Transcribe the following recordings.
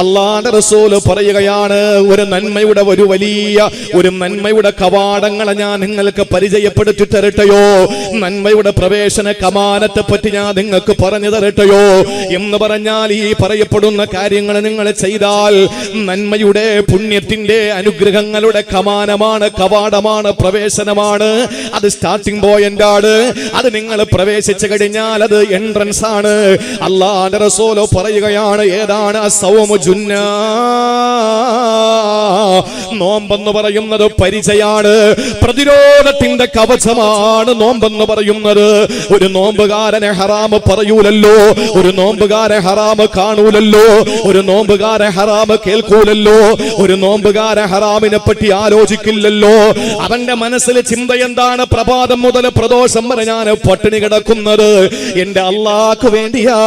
അല്ലാഹുവിന്റെ റസൂൽ പറയുകയാണ്, ഒരു നന്മയുടെ ഒരു നന്മയുടെ കവാടങ്ങളെ ഞാൻ നിങ്ങൾക്ക് പരിചയപ്പെടുത്തി തരട്ടെയോ, നന്മയുടെ പ്രവേശന കമാനത്തെ പറ്റി ഞാൻ നിങ്ങൾക്ക് പറഞ്ഞു തരട്ടെയോ എന്ന് പറഞ്ഞാൽ, ഈ പറയപ്പെടുന്ന കാര്യങ്ങൾ നിങ്ങൾ ചെയ്താൽ നന്മയുടെ പുണ്യത്തിന്റെ അനുഗ്രഹങ്ങളുടെ കമാനമാണ്, കവാടമാണ്, പ്രവേശനമാണ്. അത് സ്റ്റാർട്ടിംഗ് പോയിന്റ് ആണ്. അത് നിങ്ങൾ പ്രവേശിച്ചു കഴിഞ്ഞാൽ അത് എൻട്രൻസ് ആണ്. അല്ലാഹുവിന്റെ റസൂൽ പറയുകയാണ്, ഏതാണ് അസ്സൗമു ജുന്നാ, നോമ്പെന്ന് പറയുന്നത് പരിചയാണ്, പ്രതിരോധത്തിന്റെ കവചമാണ് നോമ്പെന്ന് പറയുന്നത്. ഒരു നോമ്പുകാരനെ ഹറാം പറയൂലല്ലോ, ഒരു നോമ്പുകാരെ ഹറാം കാണൂലല്ലോ, ഒരു നോമ്പുകാരെ ഹറാം കേൾക്കൂലല്ലോ, ഒരു നോമ്പുകാരെ ഹറാമിനെ പറ്റി ആലോചിക്കില്ലല്ലോ. അവന്റെ മനസ്സിൽ ചിന്ത എന്താണ്? പ്രഭാതം മുതൽ പ്രദോഷം വരെ ഞാൻ പട്ടിണി കിടക്കുന്നത് എന്റെ അല്ലാഹ്ക്ക് വേണ്ടിയാ,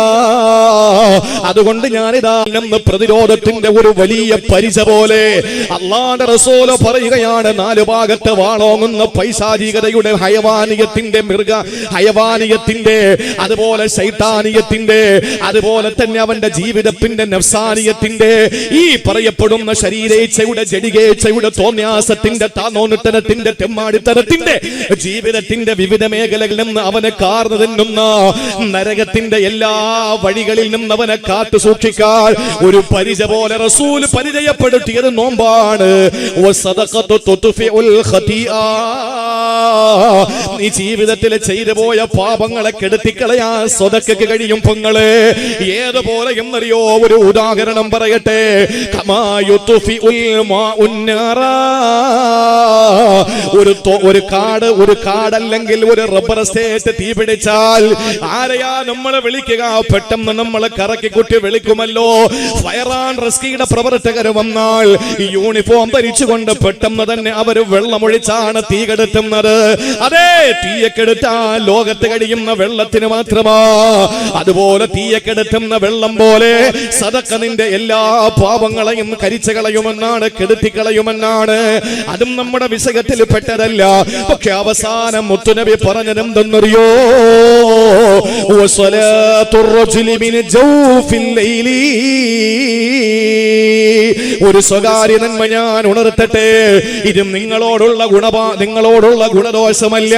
അതുകൊണ്ട് ഞാനിതാ നിന്ന് പ്രതിരോധത്തിന്റെ ഒരു വലിയ പരിച പോലെ. അല്ലാഹുവിന്റെ റസൂൽ പറയുകയാണ്, നാല് ഭാഗത്ത് വാളോങ്ങുന്ന പൈശാചികതയുടെ, ഹയവാനിയത്തിന്റെ അതുപോലെ ശൈത്താനിയത്തിന്റെ, അതുപോലെ തന്നെ അവന്റെ ജീവിതത്തിന്റെ നഫ്സാനിയത്തിന്റെ, ഈ പറയപ്പെടുന്ന ശരീരേച്ഛയുടെ, ജഡികേച്ഛയുടെ, തോന്യാസത്തിന്റെ, താനോനുത്തരത്തിന്റെ, തെമ്മാടിത്തരത്തിന്റെ, ജീവിതത്തിന്റെ വിവിധ മേഖലകളിൽ നിന്ന് അവനെ കാർന്നു തിന്നുന്ന നരകത്തിന്റെ എല്ലാ വഴികളിൽ നിന്ന് അവനെ കാത്തു സൂക്ഷിക്കാൻ ഒരു പരിച പോലെ റസൂൽ പരിചയപ്പെടുത്തിയത് നോമ്പാണ്. നീ ജീവിതത്തിൽ ചെയ്തു പോയ പാപങ്ങളെ കെടുത്തിക്കളയാൻ സ്വതക്കയ്ക്ക് കഴിയും പെങ്ങളെ. ഏതുപോലെ എന്നറിയോ? ഒരു ഉദാഹരണം പറയട്ടെ. ഒരു കാടല്ലെങ്കിൽ ഒരു റബ്ബർ എസ്റ്റേറ്റ് തീ പിടിച്ചാൽ ആരെയാ നമ്മളെ വിളിക്കുക? പെട്ടെന്ന് നമ്മളെ കറക്കി കുട്ടി വിളിക്കുമല്ലോ. ഫയർ ആൻഡ് റെസ്ക്യൂയുടെ പ്രവർത്തകർ വന്നാൽ യൂണിഫോം ധരിച്ചുകൊണ്ട് പെട്ടെന്ന് തന്നെ അവർ വെള്ളമൊഴിച്ചാണ് തീ കെടുത്തുന്നത്. അതേ, തീയെ കെടുത്താൻ ലോകത്ത് കഴിയുന്ന വെള്ളത്തിന് മാത്രമാ. അതുപോലെ തീയെ കെടുത്തുന്ന വെള്ളം പോലെ സദഖ നിന്റെ എല്ലാ പാപങ്ങളെയും കരിച്ചു കളയുമെന്നാണ്, കെടുത്തിക്കളയുമെന്നാണ്. അതും നമ്മുടെ വിഷയത്തിൽ പെട്ടതല്ല. പക്ഷെ അവസാനം മുത്തുനബി പറഞ്ഞതെന്തെന്നറിയോ? ഒരു സ്വകാര്യ നന്മ ഞാൻ ഉണർത്തട്ടെ. ഇത് നിങ്ങളോടുള്ള ഗുണദോഷമല്ല,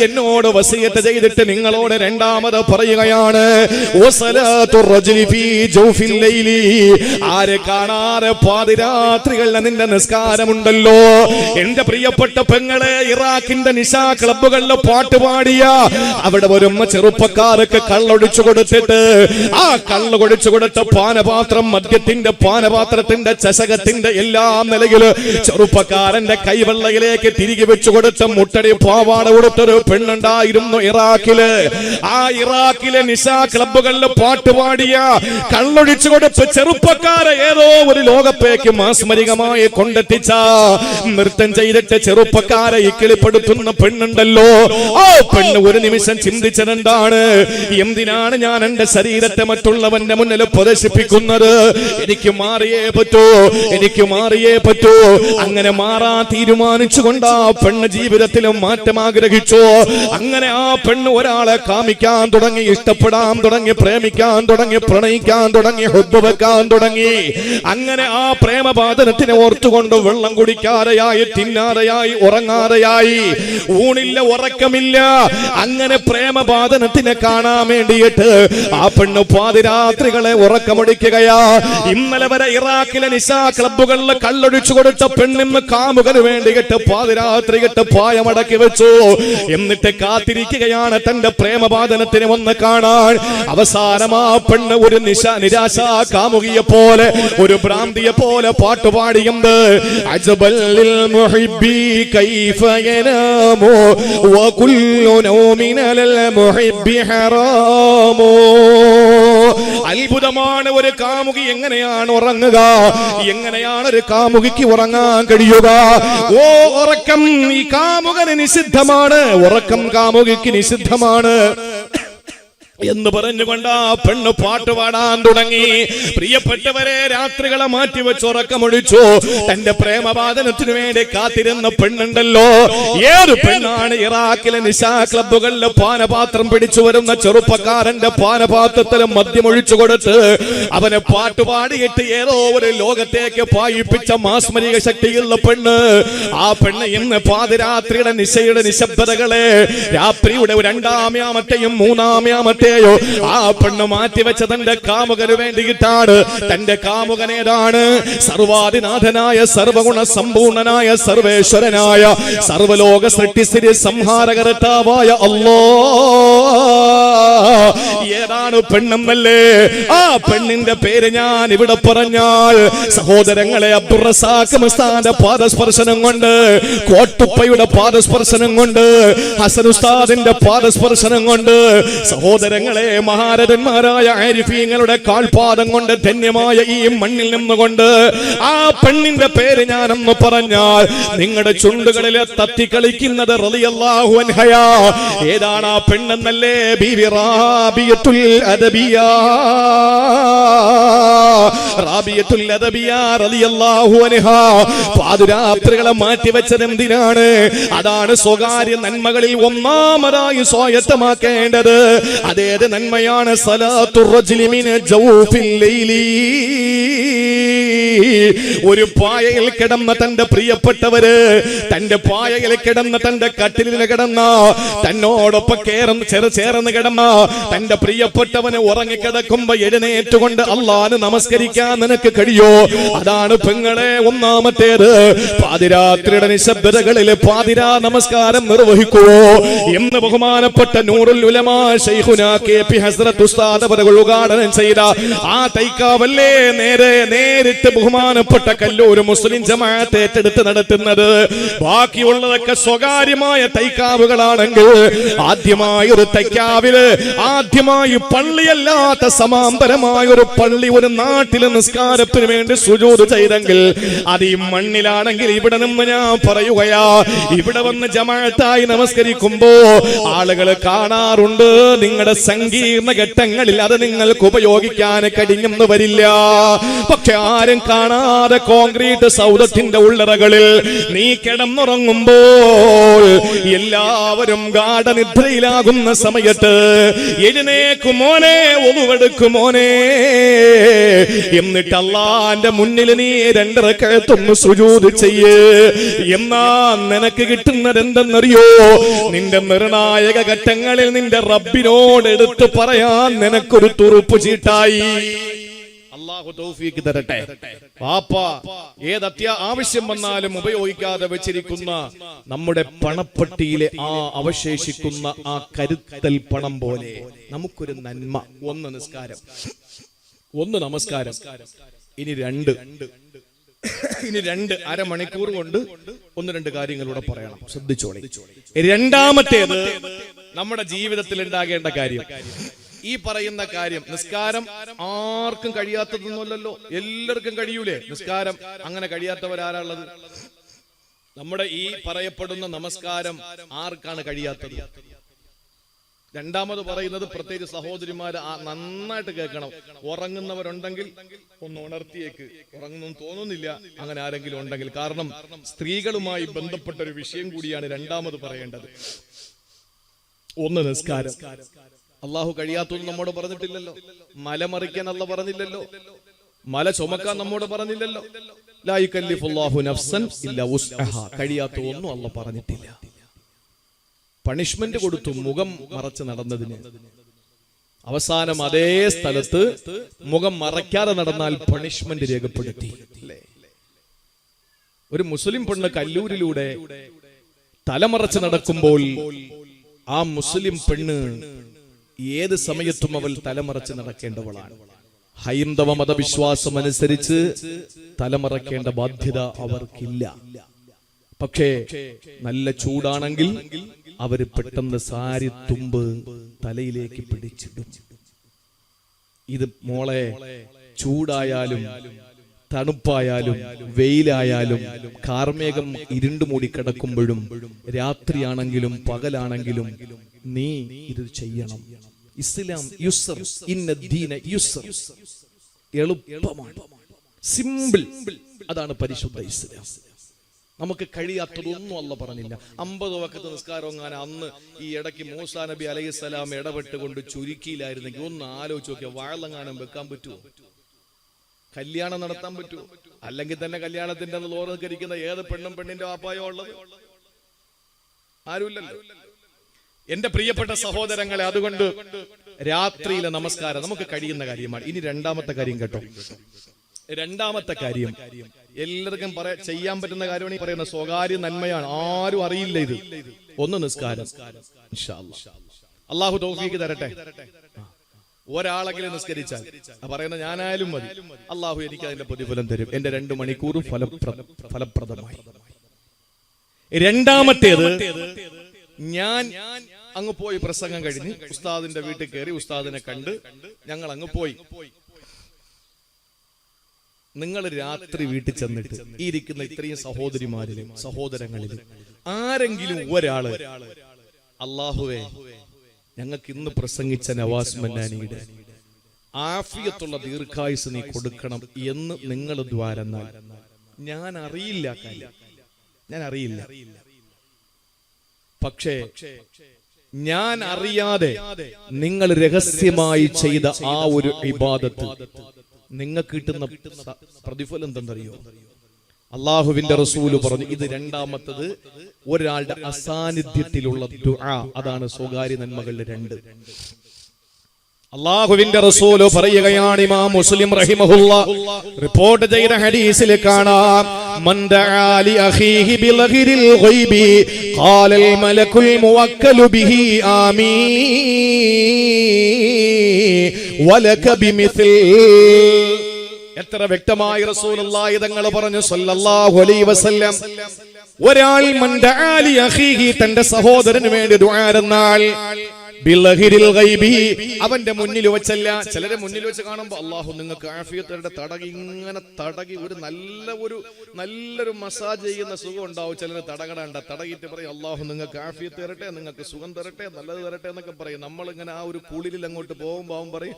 എന്നോട് വസിയത്ത് ചെയ്തിട്ട് നിങ്ങളോട് രണ്ടാമത് പറയുകയാണ്. ആരെ കാണാതെ പാതിരാത്രികളിൽ നിന്റെ നിസ്കാരമുണ്ടല്ലോ. എന്റെ പ്രിയപ്പെട്ട പെങ്ങളെ, ഇറാഖിന്റെ നിശാ ക്ലബ്ബുകളിൽ പാട്ടുപാടിയ അവിടെ വരുന്ന ചെറുപ്പക്കാർക്ക് കള്ളൊഴിച്ചു കൊടുത്തിട്ട് ആ കള്ള് കൊടിച്ചു കൊടുത്ത പാനപാത്രം, മദ്യത്തിന്റെ പാനപാത്രത്തിന്റെ, ചഷകത്തിന്റെ എല്ലാം നിലയില് ചെറുപ്പക്കാരന്റെ കൈവെള്ളയിലേക്ക് തിരികെ വെച്ചു കൊടുത്ത മുട്ടടി പാവാട കൊടുത്തൊരു പെണ്ണുണ്ടായിരുന്നു ഇറാഖില്. ആ ഇറാഖിലെ നിശാ ക്ലബ്ബുകളിൽ പാട്ടുപാടിയ കള്ളൊഴിച്ചു കൊടുത്ത് ചെറുപ്പക്കാരെ ഏതോ ഒരു ലോകത്തേക്ക് മാസ്മരികമായി കൊണ്ടെത്തിച്ച, നൃത്തം ചെയ്തിട്ട് ചെറുപ്പക്കാരെ ഇക്കിളിപ്പെടുത്തുന്ന പെണ്ണുണ്ടല്ലോ. ആ പെണ്ണ് ഒരു നിമിഷം ചിന്തിച്ചതെന്താണ്? എന്തിനാണ് ഞാൻ എന്റെ ശരീരത്തെ മറ്റുള്ളവന്റെ മുന്നിൽ പ്രദർശിപ്പിക്കുന്നത്? എനിക്ക് മാറിയേ പറ്റൂ. അങ്ങനെ മാറാൻ തീരുമാനിച്ചുകൊണ്ട് ആ പെണ്ണ് ജീവിതത്തിലും മാറ്റം ആഗ്രഹിച്ചു. അങ്ങനെ ആ പെണ്ണ് ഒരാളെ കാമിക്കാൻ തുടങ്ങി, ഇഷ്ടപ്പെടാൻ തുടങ്ങി, പ്രേമിക്കാൻ തുടങ്ങി, പ്രണയിക്കാൻ തുടങ്ങി, ഹുബ്ബ് വെക്കാൻ തുടങ്ങി. അങ്ങനെ ആ പ്രേമബാധനത്തിനെ ഓർത്തുകൊണ്ട് വെള്ളം കുടിക്കാതെയായി, തിന്നാതെയായി, ഉറങ്ങാതെയായി, ഊണില്ല, ഉറക്കമില്ല. അങ്ങനെ പ്രേമബാധനത്തിനെ കാണാൻ വേണ്ടിയിട്ട് ആ പെണ്ണ് പാതിരാത്രികളെ ഉറക്കമൊടിക്കുകയാ. ഇന്നലെ വരെ ഇറാഖിലെ നിശാ ക്ലബ്ബുകളിൽ കള്ളൊഴിച്ചു കൊടുത്ത പെണ്ണിന്ന് കാമുകന് വേണ്ടിയിട്ട് പാതിരാത്രി കെട്ട് പായമടക്കി വെച്ചു. എന്നിട്ട് കാത്തിരിക്കുകയാണ് തന്റെ പ്രേമബാധനത്തിന് വന്ന് കാണാൻ. അവസാനം ആ പെണ്ണ് ഒരു നിരാശാ കാമുകിയെ പോലെ, ഒരു ഭ്രാന്തിയെ പോലെ പാട്ടുപാടിയുണ്ട്. അജബല്ലിൽ മുഹിബ്ബി കൈഫ യനാമു വകുല്ലു നൗമിൻ അലൽ മുഹിബ്ബി ഹറാമു. അത്ഭുതമാണ്. ഒരു കാമുകി എങ്ങനെയാണ് ഉറങ്ങുക? എങ്ങനെയാണ് ഒരു കാമുകിക്ക് ഉറങ്ങാൻ കഴിയുക? ഓ ഉറക്കം ഈ കാമുകന് നിഷിദ്ധമാണ്, ഉറക്കം കാമുകിക്ക് നിഷിദ്ധമാണ്. എന്ന് പറഞ്ഞുകൊണ്ട് ആ പെണ്ണ് പാട്ട് പാടാൻ തുടങ്ങി. പ്രിയപ്പെട്ടവരെ, രാത്രികളെ മാറ്റിവെച്ച് ഉറക്കമൊഴിച്ചു. തന്റെ പ്രേമവാദനത്തിനു വേണ്ടി കാത്തിരുന്ന പെണ്ണുണ്ടല്ലോ, ഏത് പെണ്ണാണ് ഇറാഖിലെ നിശാ ക്ലബ്ബുകളിലെ പാനപാത്രം പിടിച്ചു വരുന്ന ചെറുപ്പക്കാരന്റെ പാനപാത്രത്തിലും മദ്യമൊഴിച്ചു കൊടുത്ത് അവനെ പാട്ടുപാടിയിട്ട് ഏതോ ഒരു ലോകത്തേക്ക് പായിപ്പിച്ച മാസ്മരിക ശക്തിയുള്ള പെണ്ണ്. ആ പെണ്ണ് ഇന്ന് പാതിരാത്രിയുടെ നിശയുടെ നിശബ്ദതകളെ, രാത്രിയുടെ രണ്ടാമത്തെയും മൂന്നാമത്തെയോ ആ പെണ്ണ് മാറ്റിവെച്ച തന്റെ കാമുകന് വേണ്ടിയിട്ടാണ്. തന്റെ കാമുകനേതാണ്? സർവാധിനാഥനായ, സർവഗുണ സമ്പൂർണനായ, സർവേശ്വരനായ, സർവലോക സൃഷ്ടിസ്ഥിതി സംഹാരകർത്താവായ അല്ലാഹ്. ഏതാണ് പെണ്ണെന്നല്ലേ? ആ പെണ്ണിന്റെ പേര് ഞാൻ ഇവിടെ പറഞ്ഞാൽ സഹോദരങ്ങളെ, അബ്ദുറസാഖ് മസ്താന്റെ പാദസ്പർശനം കൊണ്ട്, കോട്ടുപ്പയുടെ പാദസ്പർശനം കൊണ്ട്, ഹസൻ ഉസ്താദിന്റെ പാദസ്പർശനം കൊണ്ട്, സഹോദരങ്ങളെ മഹാരഥന്മാരായ ആരിഫീങ്ങളുടെ കാൽപാദം കൊണ്ട് ധന്യമായ ഈ മണ്ണിൽ നിന്നുകൊണ്ട് ആ പെണ്ണിന്റെ പേര് ഞാനെന്ന് പറഞ്ഞാൽ നിങ്ങളുടെ ചുണ്ടുകളിലെ തത്തിക്കളിക്കുന്നത് റളിയല്ലാഹു അൻഹയാ. ഏതാണ് ആ പെണ്ണെന്നല്ലേ? ബീവി റാബിയത്തുൽ അദബിയ, റാബിയത്തുൽ അദബിയ റളിയല്ലാഹു അൻഹാ. പാതിരാത്രികളെ മാറ്റിവെച്ചത് എന്തിനാണ്? അതാണ് സ്വകാര്യ നന്മകളിൽ ഒന്നാമതായി സ്വായത്തമാക്കേണ്ടത്. അതേത് നന്മയാണ്? സലാത്തുർ റജ്ലി മിൻ ജൗഫിൽ ലൈലി. ഒരു പായയിൽ കിടന്ന തന്റെ പ്രിയപ്പെട്ടവര്, തന്റെ പായയിൽ കിടന്ന തന്റെ കട്ടിലിൽ കിടന്ന, തന്നോടൊപ്പം ചേർന്ന് കിടന്ന തന്റെ പ്രിയപ്പെട്ടവന് ഉറങ്ങിക്കിടക്കുമ്പോ എഴുന്നേറ്റുകൊണ്ട് അല്ലാഹുവിനെ നമസ്കരിക്കാൻ നിനക്ക് കഴിയോ? അതാണ് പെങ്ങളെ ഒന്നാമത്തേത്. പാതിരാത്രിയുടെ നിശബ്ദതകളിൽ പാതിരാ നമസ്കാരം നിർവഹിക്കുവോ എന്ന് ബഹുമാനപ്പെട്ട നൂറുൽ ഉലമാ ശൈഖുനാ കെ.പി. ഹസ്രത്ത് ഉസ്താദ് അവர்கள் ഉദ്ഘാടനം ചെയ്ത ആ തൈക്കാവല്ലേ നേരിട്ട് ബഹുമാനപ്പെട്ട കല്ലൂർ മുസ്ലിം ജമാഅത്ത് ഏറ്റെടുത്ത് നടത്തുന്നത്. ബാക്കിയുള്ളതൊക്കെ സ്വകാര്യമായ തൈക്കാവുകളാണെങ്കിൽ ആദ്യമായി ഒരു തൈക്കാവില്, ആദ്യമായി പള്ളിയല്ലാത്ത സമാന്തരമായ ഒരു പള്ളി ഒരു നാട്ടിലെ നിസ്കാരത്തിന് വേണ്ടി സുജൂദ് ചെയ്തെങ്കിൽ അത് ഈ മണ്ണിലാണെങ്കിൽ ഇവിടെ നിന്ന് ഞാൻ പറയുകയാ, ഇവിടെ വന്ന് ജമാഅത്തായി നമസ്കരിക്കുമ്പോ ആളുകൾ കാണാറുണ്ട്. നിങ്ങളുടെ സങ്കീർണ ഘട്ടങ്ങളിൽ അത് നിങ്ങൾക്ക് ഉപയോഗിക്കാൻ കഴിഞ്ഞെന്ന് വരില്ല. പക്ഷെ ആരും കാണാതെ കോൺക്രീറ്റ് സൗധത്തിന്റെ ഉള്ളറകളിൽ നീ കിടന്നുറങ്ങുമ്പോൾ എല്ലാവരും ഗാഠനിദ്രയിലാകുന്ന സമയത്ത് എഴുന്നേക്കുമോനെ, ഒന്നുവെടുക്കുമോനെ, എന്നിട്ട് അല്ലാഹുവിന്റെ മുന്നിൽ നീ 2 റക്അത്തൊന്ന് സുജൂദ് ചെയ്യ്. എന്നാ നിനക്ക് കിട്ടുന്നത് എന്തെന്നറിയോ? നിന്റെ നിർണായക ഘട്ടങ്ങളിൽ നിന്റെ റബ്ബിനോട് എടുത്തു പറയാൻ നിനക്കൊരു തുറുപ്പ് ചീട്ടായി. അല്ലാഹു തൗഫീഖ് തരട്ടെ. പാപ്പ ഏത് ആവശ്യം വന്നാലും ഉപയോഗിക്കാതെ വെച്ചിരിക്കുന്ന നമ്മുടെ പണപ്പെട്ടിയിലെ ആ അവശേഷിക്കുന്ന ആ കരുത്തൽ പണം പോലെ നമുക്കൊരു നന്മ. ഒന്ന് നിസ്കാരം, ഒന്ന് നമസ്കാരം, ഇനി രണ്ട് അരമണിക്കൂർ കൊണ്ട് 1-2 കാര്യങ്ങളൂടെ പറയണം. ശ്രദ്ധിച്ചോളി. രണ്ടാമത്തേത് നമ്മുടെ ജീവിതത്തിൽ ഉണ്ടാകേണ്ട കാര്യം, ഈ പറയുന്ന കാര്യം. നിസ്കാരം ആർക്കും കഴിയാത്തതൊന്നുമല്ലല്ലോ, എല്ലാവർക്കും കഴിയൂലേ നിസ്കാരം? അങ്ങനെ കഴിയാത്തവരാരാളുള്ളത്? നമ്മുടെ ഈ പറയപ്പെടുന്ന നമസ്കാരം ആർക്കാണ് കഴിയാത്തത്? രണ്ടാമത് പറയുന്നത്, പ്രത്യേകിച്ച് സഹോദരിമാര് നന്നായിട്ട് കേൾക്കണം. ഉറങ്ങുന്നവരുണ്ടെങ്കിൽ ഒന്ന് ഉണർത്തിയേക്ക്. ഉറങ്ങുന്നു തോന്നുന്നില്ല അങ്ങനെ ആരെങ്കിലും ഉണ്ടെങ്കിൽ. കാരണം സ്ത്രീകളുമായി ബന്ധപ്പെട്ട ഒരു വിഷയം കൂടിയാണ് രണ്ടാമത് പറയേണ്ടത്. ഒന്ന് നിസ്കാരം. അള്ളാഹു കഴിയാത്തതൊന്നും നമ്മോട് പറഞ്ഞിട്ടില്ലല്ലോ. മല മറിക്കാൻ അല്ല പറഞ്ഞില്ലല്ലോ, മല ചുമക്കാൻ നമ്മോട് പറഞ്ഞില്ലല്ലോ. ലാ യുകല്ലിഫുല്ലാഹു നഫ്സൻ ഇല്ലാ വുസ്അഹാ. കഴിയാത്ത ഒന്നും അല്ല പറഞ്ഞിട്ടില്ല. പണിഷ്മെന്റ് കൊടുത്തു മുഖം മറച്ച് നടന്നതിന്. അവസാനം അതേ സ്ഥലത്ത് മുഖം മറയ്ക്കാതെ നടന്നാൽ പണിഷ്മെന്റ് രേഖപ്പെടുത്തി. ഒരു മുസ്ലിം പെണ്ണ് കല്ലൂരിലൂടെ തലമറച്ച് നടക്കുമ്പോൾ ആ മുസ്ലിം പെണ്ണ് ഏത് സമയത്തും അവൾ തലമറച്ച് നടക്കേണ്ടവളാണ്. ഹൈന്ദവ മതവിശ്വാസം അനുസരിച്ച് തലമറക്കേണ്ട ബാധ്യത അവർക്കില്ല. പക്ഷേ നല്ല ചൂടാണെങ്കിൽ അവര് പെട്ടെന്ന് സാരി തുമ്പ് തലയിലേക്ക് പിടിച്ചിടും. ഇത് മോളെ, ചൂടായാലും തണുപ്പായാലും വെയിലായാലും കാർമേഘം ഇരുണ്ടുമൂടി കിടക്കുമ്പോഴും രാത്രിയാണെങ്കിലും പകലാണെങ്കിലും നീ ഇത് ചെയ്യണം. ഇസ്ലാം യുസ്ർ, ഇന്നദ്ദീന യുസ്ർ, എളുപ്പമാണ്, സിമ്പിൾ. അതാണ് പരിശുദ്ധ ഇസ്ലാം. നമുക്ക് കഴിയാത്തതൊന്നും അല്ല പറഞ്ഞില്ല. 50 വഖത്ത് നിസ്കാരം അന്ന് ഈ ഇടയ്ക്ക് മൂസാ നബി അലൈഹിസ്സലാം ഇടപെട്ടുകൊണ്ട് ചുരുക്കിയില്ലായിരുന്നെങ്കിൽ ഒന്ന് ആലോചിച്ച് നോക്കിയാൽ വാഴലങ്ങാനം വെക്കാൻ പറ്റുമോ? കല്യാണം നടത്താൻ പറ്റുമോ? അല്ലെങ്കിൽ തന്നെ കല്യാണത്തിന്റെ ലോറികരിക്കുന്ന ഏത് പെണ്ണിന്റെ വാപ്പായോ ഉള്ളത്? ആരുമില്ലല്ലോ. എന്റെ പ്രിയപ്പെട്ട സഹോദരങ്ങളെ, അതുകൊണ്ട് രാത്രിയിലെ നമസ്കാരം നമുക്ക് കഴിയുന്ന കാര്യമാണ്. ഇനി രണ്ടാമത്തെ കാര്യം കേട്ടോ. രണ്ടാമത്തെ കാര്യം എല്ലാവർക്കും ചെയ്യാൻ പറ്റുന്ന കാര്യമാണ് ഈ പറയുന്ന സ്വകാര്യ നന്മയാണ്. ആരും അറിയില്ല ഇത്. ഒന്ന് നിസ്കാരം. ഇൻഷാ അല്ലാഹ് അല്ലാഹു തൗഫീഖ് തരട്ടെ. ഒരാളെങ്കിലും നിസ്കരിച്ചാൽ പറയുന്ന ഞാനായാലും മതി, അല്ലാഹു എനിക്ക് അതിന്റെ പ്രതിഫലം തരും. എന്റെ 2 മണിക്കൂർ ഫലപ്രദമായി. രണ്ടാമത്തേത്, ഞാൻ അങ്ങ് പോയി പ്രസംഗം കഴിഞ്ഞ് ഉസ്താദിന്റെ വീട്ടിൽ കയറി ഉസ്താദിനെ കണ്ട് ഞങ്ങൾ അങ്ങ് പോയി. നിങ്ങൾ രാത്രി വീട്ടിൽ ചെന്നിട്ട് ഈ ഇരിക്കുന്ന ഇത്രയും സഹോദരിമാരിലും സഹോദരങ്ങളിലും ആരെങ്കിലും ഒരാള് അല്ലാഹുവേ ഞങ്ങൾക്ക് ഇന്ന് പ്രസംഗിച്ച നവാസ് മന്നാനിയുടെ ആഫിയത്തുള്ള ദീർഘായുസ് നീ കൊടുക്കണം എന്ന് നിങ്ങൾ ദ്വാരന്നാൽ ഞാൻ അറിയില്ല കാര്യം, ഞാൻ അറിയില്ല. പക്ഷേ ഞാൻ അറിയാതെ നിങ്ങൾ രഹസ്യമായി ചെയ്ത ആ ഒരു ഇബാദത്ത് നിങ്ങൾക്ക് കിട്ടുന്ന പ്രതിഫലം എന്തെന്നറിയോ? അള്ളാഹുവിന്റെ റസൂല് പറഞ്ഞു, ഇത് രണ്ടാമത്തത് ഒരാളുടെ അസാന്നിധ്യത്തിലുള്ള ദുആ. അതാണ് സ്വകാര്യ നന്മകളുടെ 2. അള്ളാഹുവിന്റെ റസൂല് പറയുകയാണ്, ഇമാം മുസ്ലിം റഹിമഹുല്ലാഹ് റിപ്പോർട്ട് ചെയ്ത ഹദീസിൽ കാണാം, മൻ ദഅ ലി അഖീഹി ബിളഹിരിൽ ഗൈബി ഖാലൽ മലകുൽ മുവക്കലു ബിഹി ആമീൻ വലക ബിമിസ്ൽ. എത്ര വ്യക്തമായി റസൂലുള്ളാഹി തങ്ങൾ പറഞ്ഞു സല്ലല്ലാഹു അലൈഹി വസല്ലം, ഒരാൾ മൻ ദഅ ലി അഖീഹി തന്റെ സഹോദരന് വേണ്ടി ദുആ ചെയ്താൽ ബിളഹിരിൽ ഗൈബി അവന്റെ മുന്നിൽ വെച്ചല്ല. ചിലരെ മുന്നിൽ വെച്ച് കാണുമ്പോൾ അല്ലാഹു നിങ്ങൾക്ക് ആഫിയത്ത് തടകി ഇങ്ങനെ തടകി നല്ലൊരു മസാജ് ചെയ്യുന്ന സുഖം ഉണ്ടാവും. ചിലർ തടകടണ്ട തടകിട്ട് പറയും അല്ലാഹു നിങ്ങൾക്ക് ആഫിയത്ത് തരട്ടെ, നിങ്ങൾക്ക് സുഖം തരട്ടെ, നല്ലത് തരട്ടെ എന്നൊക്കെ പറയും. നമ്മളിങ്ങനെ ആ ഒരു കുളിരിൽ അങ്ങോട്ട് പോകുമ്പോൾ അവൻ പറയും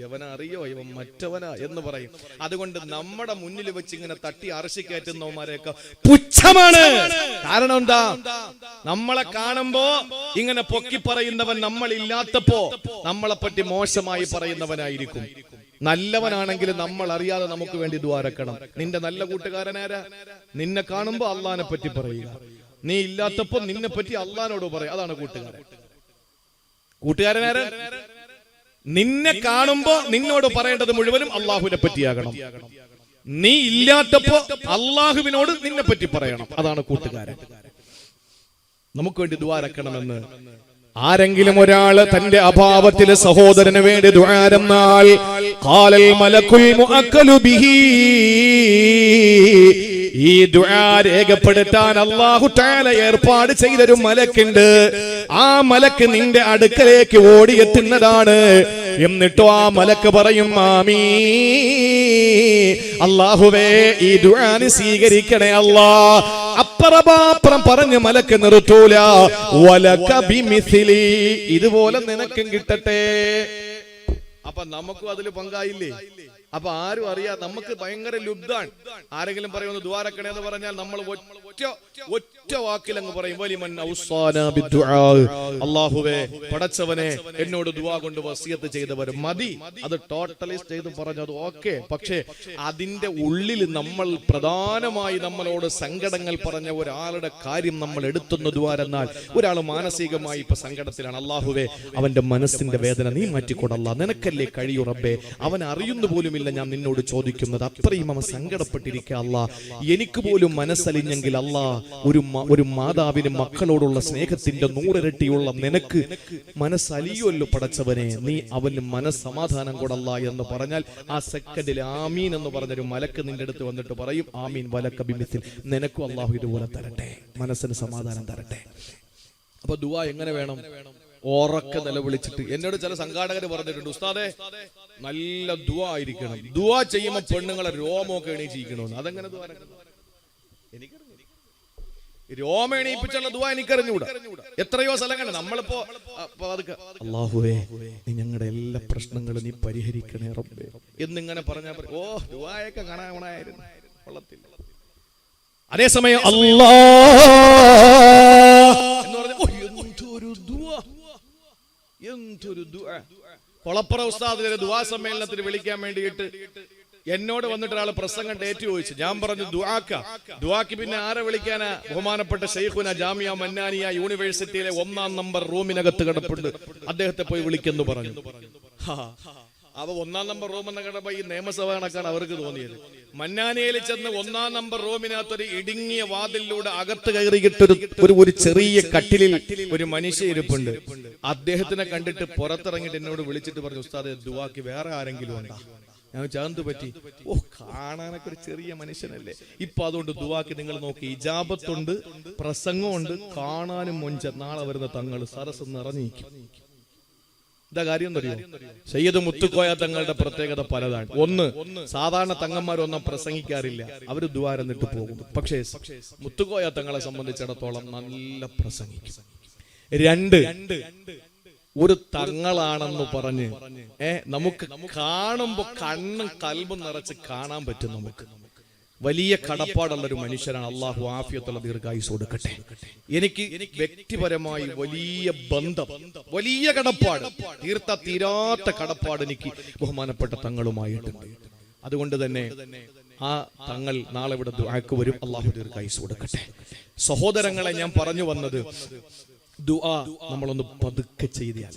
യവന അറിയോ ഇവൻ മറ്റവനാ എന്ന് പറയും. അതുകൊണ്ട് നമ്മുടെ മുന്നിൽ വെച്ച് ഇങ്ങനെ തട്ടി അർശിക്കയറ്റുന്നവന്മാരെയൊക്കെ പുച്ഛമാണ്. കാരണം എന്താ? നമ്മളെ കാണുമ്പോ ഇങ്ങനെ പൊക്കി പറയുന്നവൻ നമ്മളില്ലാത്തപ്പോ നമ്മളെ പറ്റി മോശമായി പറയുന്നവനായിരിക്കും. നല്ലവനാണെങ്കിൽ നമ്മൾ അറിയാതെ നമുക്ക് വേണ്ടി ദ്വാരക്കണം. നിന്റെ നല്ല കൂട്ടുകാരനാരാ? നിന്നെ കാണുമ്പോ അള്ളാനെ പറ്റി പറയുക, നീ ഇല്ലാത്തപ്പോ നിന്നെ പറ്റി അള്ളാനോട് പറയുക. അതാണ് കൂട്ടുകാരൻ. കൂട്ടുകാരനാരാ? നിന്നെ കാണുമ്പോ നിന്നോട് പറയേണ്ടത് മുഴുവനും അള്ളാഹുവിനെ പറ്റിയാകണം. നീ ഇല്ലാത്തപ്പോ അള്ളാഹുവിനോട് നിന്നെ പറ്റി പറയണം. അതാണ് കൂട്ടുകാരൻ. നമുക്ക് വേണ്ടി ദ്വാരക്കണമെന്ന് ആരെങ്കിലും ഒരാള് തന്റെ അഭാവത്തിൽ സഹോദരന് വേണ്ടി ദുആ ചെയ്താൽ ഖാലൽ മലകുൽ മുഅക്കലു ബിഹി, ഈ ദുആ രേഖപ്പെടുത്താൻ അല്ലാഹു തആല ഏർപ്പാട് ചെയ്തൊരു മലക്കുണ്ട്. ആ മലക്ക് നിന്റെ അടുക്കലേക്ക് ഓടിയെത്തുന്നതാണ്. എന്നിട്ടോ ആ മലക്ക് പറയും ആമീൻ, അല്ലാഹുവേ ഈ ദുആ സ്വീകരിക്കണേ അല്ലാ. അപ്പറപാപ്പറം പറഞ്ഞ് മലക്ക് നിർത്തൂല. വലക ബിമിസ്ലി, ഇതുപോലെ നിനക്കും കിട്ടട്ടെ. അപ്പൊ നമുക്കും അതിൽ പങ്കായില്ലേ? അപ്പൊ ആരും അറിയാ, നമുക്ക് ഭയങ്കര ലുബ്ധാണ്. ആരെങ്കിലും പറയുന്നു ദ്വാരക്കണേ എന്ന് പറഞ്ഞാൽ നമ്മൾ ഒറ്റ വാക്കിൽ അങ്ങ് പറയും വലിമൻ ഔസാനാ ബിദ്ദുആ, അല്ലാഹുവേ പടച്ചവനെ എന്നോട് ദുആ കൊണ്ട് വസിയത്ത് ചെയ്തവർ മതി. അത് ടോട്ടലൈസ് ചെയ്ത് പറഞ്ഞത് ഓക്കെ. പക്ഷേ അതിന്റെ ഉള്ളിൽ നമ്മൾ പ്രധാനമായി നമ്മളോട് സങ്കടങ്ങൾ പറഞ്ഞ ഒരാളുടെ കാര്യം നമ്മൾ എടുത്തുന്ന ദ്വാരെന്നാൽ ഒരാൾ മാനസികമായി ഇപ്പൊ സങ്കടത്തിലാണ്. അല്ലാഹുവേ അവന്റെ മനസ്സിന്റെ വേദന നീ മാറ്റിക്കൊടല്ല, നിനക്കല്ലേ കഴിയൂ റബ്ബേ. അവൻ അറിയുന്നു പോലും ഞാൻ നിന്നോട് ചോദിക്കുന്നത് അത്രയും അവൻ സങ്കടപ്പെട്ടിരിക്കുക. അല്ലാ എനിക്ക് പോലും മനസ്സലിഞ്ഞെങ്കിൽ അല്ലാ ഒരു മാതാവിന് മക്കളോടുള്ള സ്നേഹത്തിന്റെ 100 ഇരട്ടിയുള്ള നിനക്ക് മനസ്സലിയുമല്ലോ പടച്ചവനെ, നീ അവന് മനസ്സമാധാനം കൊടല്ല എന്ന് പറഞ്ഞാൽ ആ സെക്കൻഡിൽ ആമീൻ എന്ന് പറഞ്ഞൊരു മലക്ക് നിന്റെ അടുത്ത് വന്നിട്ട് പറയും ആമീൻ വലക ബിമിസ്ൽ, നിനക്കും അല്ലാഹു ഇതുപോലെ തരട്ടെ, മനസ്സിന് സമാധാനം തരട്ടെ. അപ്പൊ ദുആ എങ്ങനെ വേണം? ഉറക്കെ നിലവിളിച്ചിട്ട്. എന്നോട് ചില സംഘാടകർ പറഞ്ഞിട്ടുണ്ട് ഉസ്താദേ നല്ല ദുആ ആയിരിക്കണം, ദുആ ചെയ്യുമ്പോ പെണ്ണുങ്ങളെ രോമമൊക്കെ എണീച്ചിരിക്കണമെന്ന്. അതെങ്ങനെ ദുആ? രോമേണീപ്പിച്ചുള്ള ദുആ എനിക്കറിഞ്ഞൂടാ. എത്രയോ സ്ഥലങ്ങൾ നമ്മളിപ്പോ അല്ലാഹുവേ നീ ഞങ്ങളുടെ എല്ലാ പ്രശ്നങ്ങളും നീ പരിഹരിക്കണേ റബ്ബേ എന്നിങ്ങനെ പറഞ്ഞാൽ ഓ ദുആയൊക്കെ കാണാനായിരുന്നു കൊള്ളത്തില്ല. അതേസമയം അല്ലാഹ് എന്ന് പറഞ്ഞ എന്തൊരു ദുആ. കൊളപ്പുറ ഉസ്താദിന്റെ ദുആ സമ്മേളനത്തിന് വിളിക്കാൻ വേണ്ടിയിട്ട് എന്നോട് വന്നിട്ട് ഒരാൾ പ്രസംഗം ഡേറ്റ് ചോദിച്ചു. ഞാൻ പറഞ്ഞു ദുആക്ക് പിന്നെ ആരെ വിളിക്കാനാ? ബഹുമാനപ്പെട്ട ശൈഖുന ജാമിയ മന്നാനിയ യൂണിവേഴ്സിറ്റിയിലെ 1-ാം നമ്പർ റൂമിനകത്ത് കിടപ്പുണ്ട്, അദ്ദേഹത്തെ പോയി വിളിക്കെന്ന് പറഞ്ഞു. അപ്പൊ 1-ാം നമ്പർ റൂം എന്ന കിടപ്പോ ഈ നിയമസഭ കണക്കാണ് അവർക്ക് തോന്നിയത്. മന്നാനിയയിൽ ചെന്ന് 1-ാം നമ്പർ റൂമിനകത്തൊരു ഇടുങ്ങിയ വാതിലിലൂടെ അകത്ത് കയറിയിട്ടൊരു ഒരു ചെറിയ കട്ടിലിൽ ഒരു മനുഷ്യ ഇരിപ്പുണ്ട്. അദ്ദേഹത്തിനെ കണ്ടിട്ട് പുറത്തിറങ്ങിയിട്ട് എന്നോട് വിളിച്ചിട്ട് പറഞ്ഞു, ഉസ്താദേ ദുആക്ക് വേറെ ആരെങ്കിലും ഉണ്ടാ? ഞാൻ ചാന്ത് പറ്റി. ഓ, കാണാനൊക്കെ ഒരു ചെറിയ മനുഷ്യനല്ലേ. ഇപ്പൊ അതുകൊണ്ട് ദുആക്ക് നിങ്ങൾ നോക്കി, ഇജാബത്തുണ്ട്, പ്രസംഗമുണ്ട്, കാണാനും മൊഞ്ച. നാളെ വരുന്ന തങ്ങൾ സരസ് നിറഞ്ഞിരിക്കും. എന്താ കാര്യം അറിയോ? സയ്യിദ് മുത്തുക്കോയ തങ്ങളുടെ പ്രത്യേകത പലതാണ്. ഒന്ന്, സാധാരണ തങ്ങന്മാരൊന്നും പ്രസംഗിക്കാറില്ല, അവര് ദുആ എന്നിട്ട് പോകും. പക്ഷേ മുത്തുക്കോയ തങ്ങളെ സംബന്ധിച്ചിടത്തോളം നല്ല പ്രസംഗിക്കും. 2, ഒരു തങ്ങളാണെന്ന് പറഞ്ഞ് നമുക്ക് കാണുമ്പോ കണ്ണും കൽബും നിറച്ച് കാണാൻ പറ്റും. നമുക്ക് വലിയ കടപ്പാടുള്ള ഒരു മനുഷ്യരാണ്. അള്ളാഹു ആഫിയത്തുള്ള ദീർഘായുസ് കൊടുക്കട്ടെ. എനിക്ക് വ്യക്തിപരമായി വലിയ ബന്ധം, വലിയ കടപ്പാട്, തീരാത്ത കടപ്പാട് എനിക്ക് ബഹുമാനപ്പെട്ട തങ്ങളുമായിട്ടുണ്ട്. അതുകൊണ്ട് തന്നെ ആ തങ്ങൾ നാളെ ഇവിടെ ദുആക്ക് വരും. അള്ളാഹു ദീർഘായുസ് കൊടുക്കട്ടെ. സഹോദരങ്ങളെ, ഞാൻ പറഞ്ഞു വന്നത് ദുആ നമ്മളൊന്ന് പതുക്കെ ചെയ്താൽ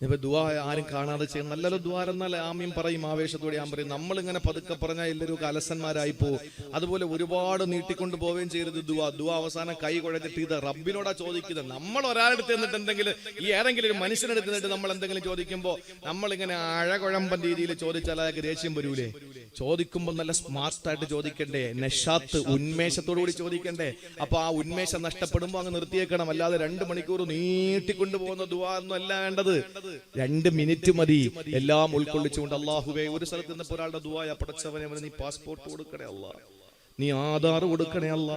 ഇപ്പൊ ദുആ ആരും കാണാതെ ചെയ്യും. നല്ലല്ലോ ദുആ എന്നാൽ ആമീൻ പറയും, ആവേശത്തോടെ ഞാൻ പറയും. നമ്മളിങ്ങനെ പതുക്കെ പറഞ്ഞാൽ എല്ലാവരും അലസന്മാരായി പോകും. അതുപോലെ ഒരുപാട് നീട്ടിക്കൊണ്ട് പോവുകയും ചെയ്യരുത് ദുആ അവസാനം കൈ കുഴച്ചിട്ട് ഇത് റബ്ബിനോടാ ചോദിക്കുന്നത്. നമ്മൾ ഒരാളെടുത്ത് എന്നിട്ട് എന്തെങ്കിലും ഏതെങ്കിലും ഒരു മനുഷ്യനെടുത്ത് നിന്നിട്ട് നമ്മൾ എന്തെങ്കിലും ചോദിക്കുമ്പോൾ നമ്മളിങ്ങനെ അഴകുഴമ്പൻ രീതിയിൽ ചോദിച്ചാൽ അയാൾക്ക് ദേഷ്യം വരൂലേ? ചോദിക്കുമ്പോൾ നല്ല സ്മാർട്ടായിട്ട് ചോദിക്കണ്ടേ, നഷാത്ത് ഉന്മേഷത്തോടു കൂടി ചോദിക്കണ്ടേ. അപ്പൊ ആ ഉന്മേഷം നഷ്ടപ്പെടുമ്പോൾ അങ്ങ് നിർത്തിയേക്കണം. അല്ലാതെ 2 മണിക്കൂർ നീട്ടിക്കൊണ്ടു പോകുന്ന ദുആ ഒന്നും അല്ല വേണ്ടത്. 2 മിനിറ്റ് മതി എല്ലാം ഉൾക്കൊള്ളിച്ചുകൊണ്ട്. അല്ലാഹുവേ, ഒരു സ്ഥലത്ത് നിന്നപ്പോ ഒരാളുടെ ദുആ, പടച്ചവനെ നീ പാസ്പോർട്ട് കൊടുക്കണേ അല്ലാ, നീ ആധാർ കൊടുക്കണേ അല്ല,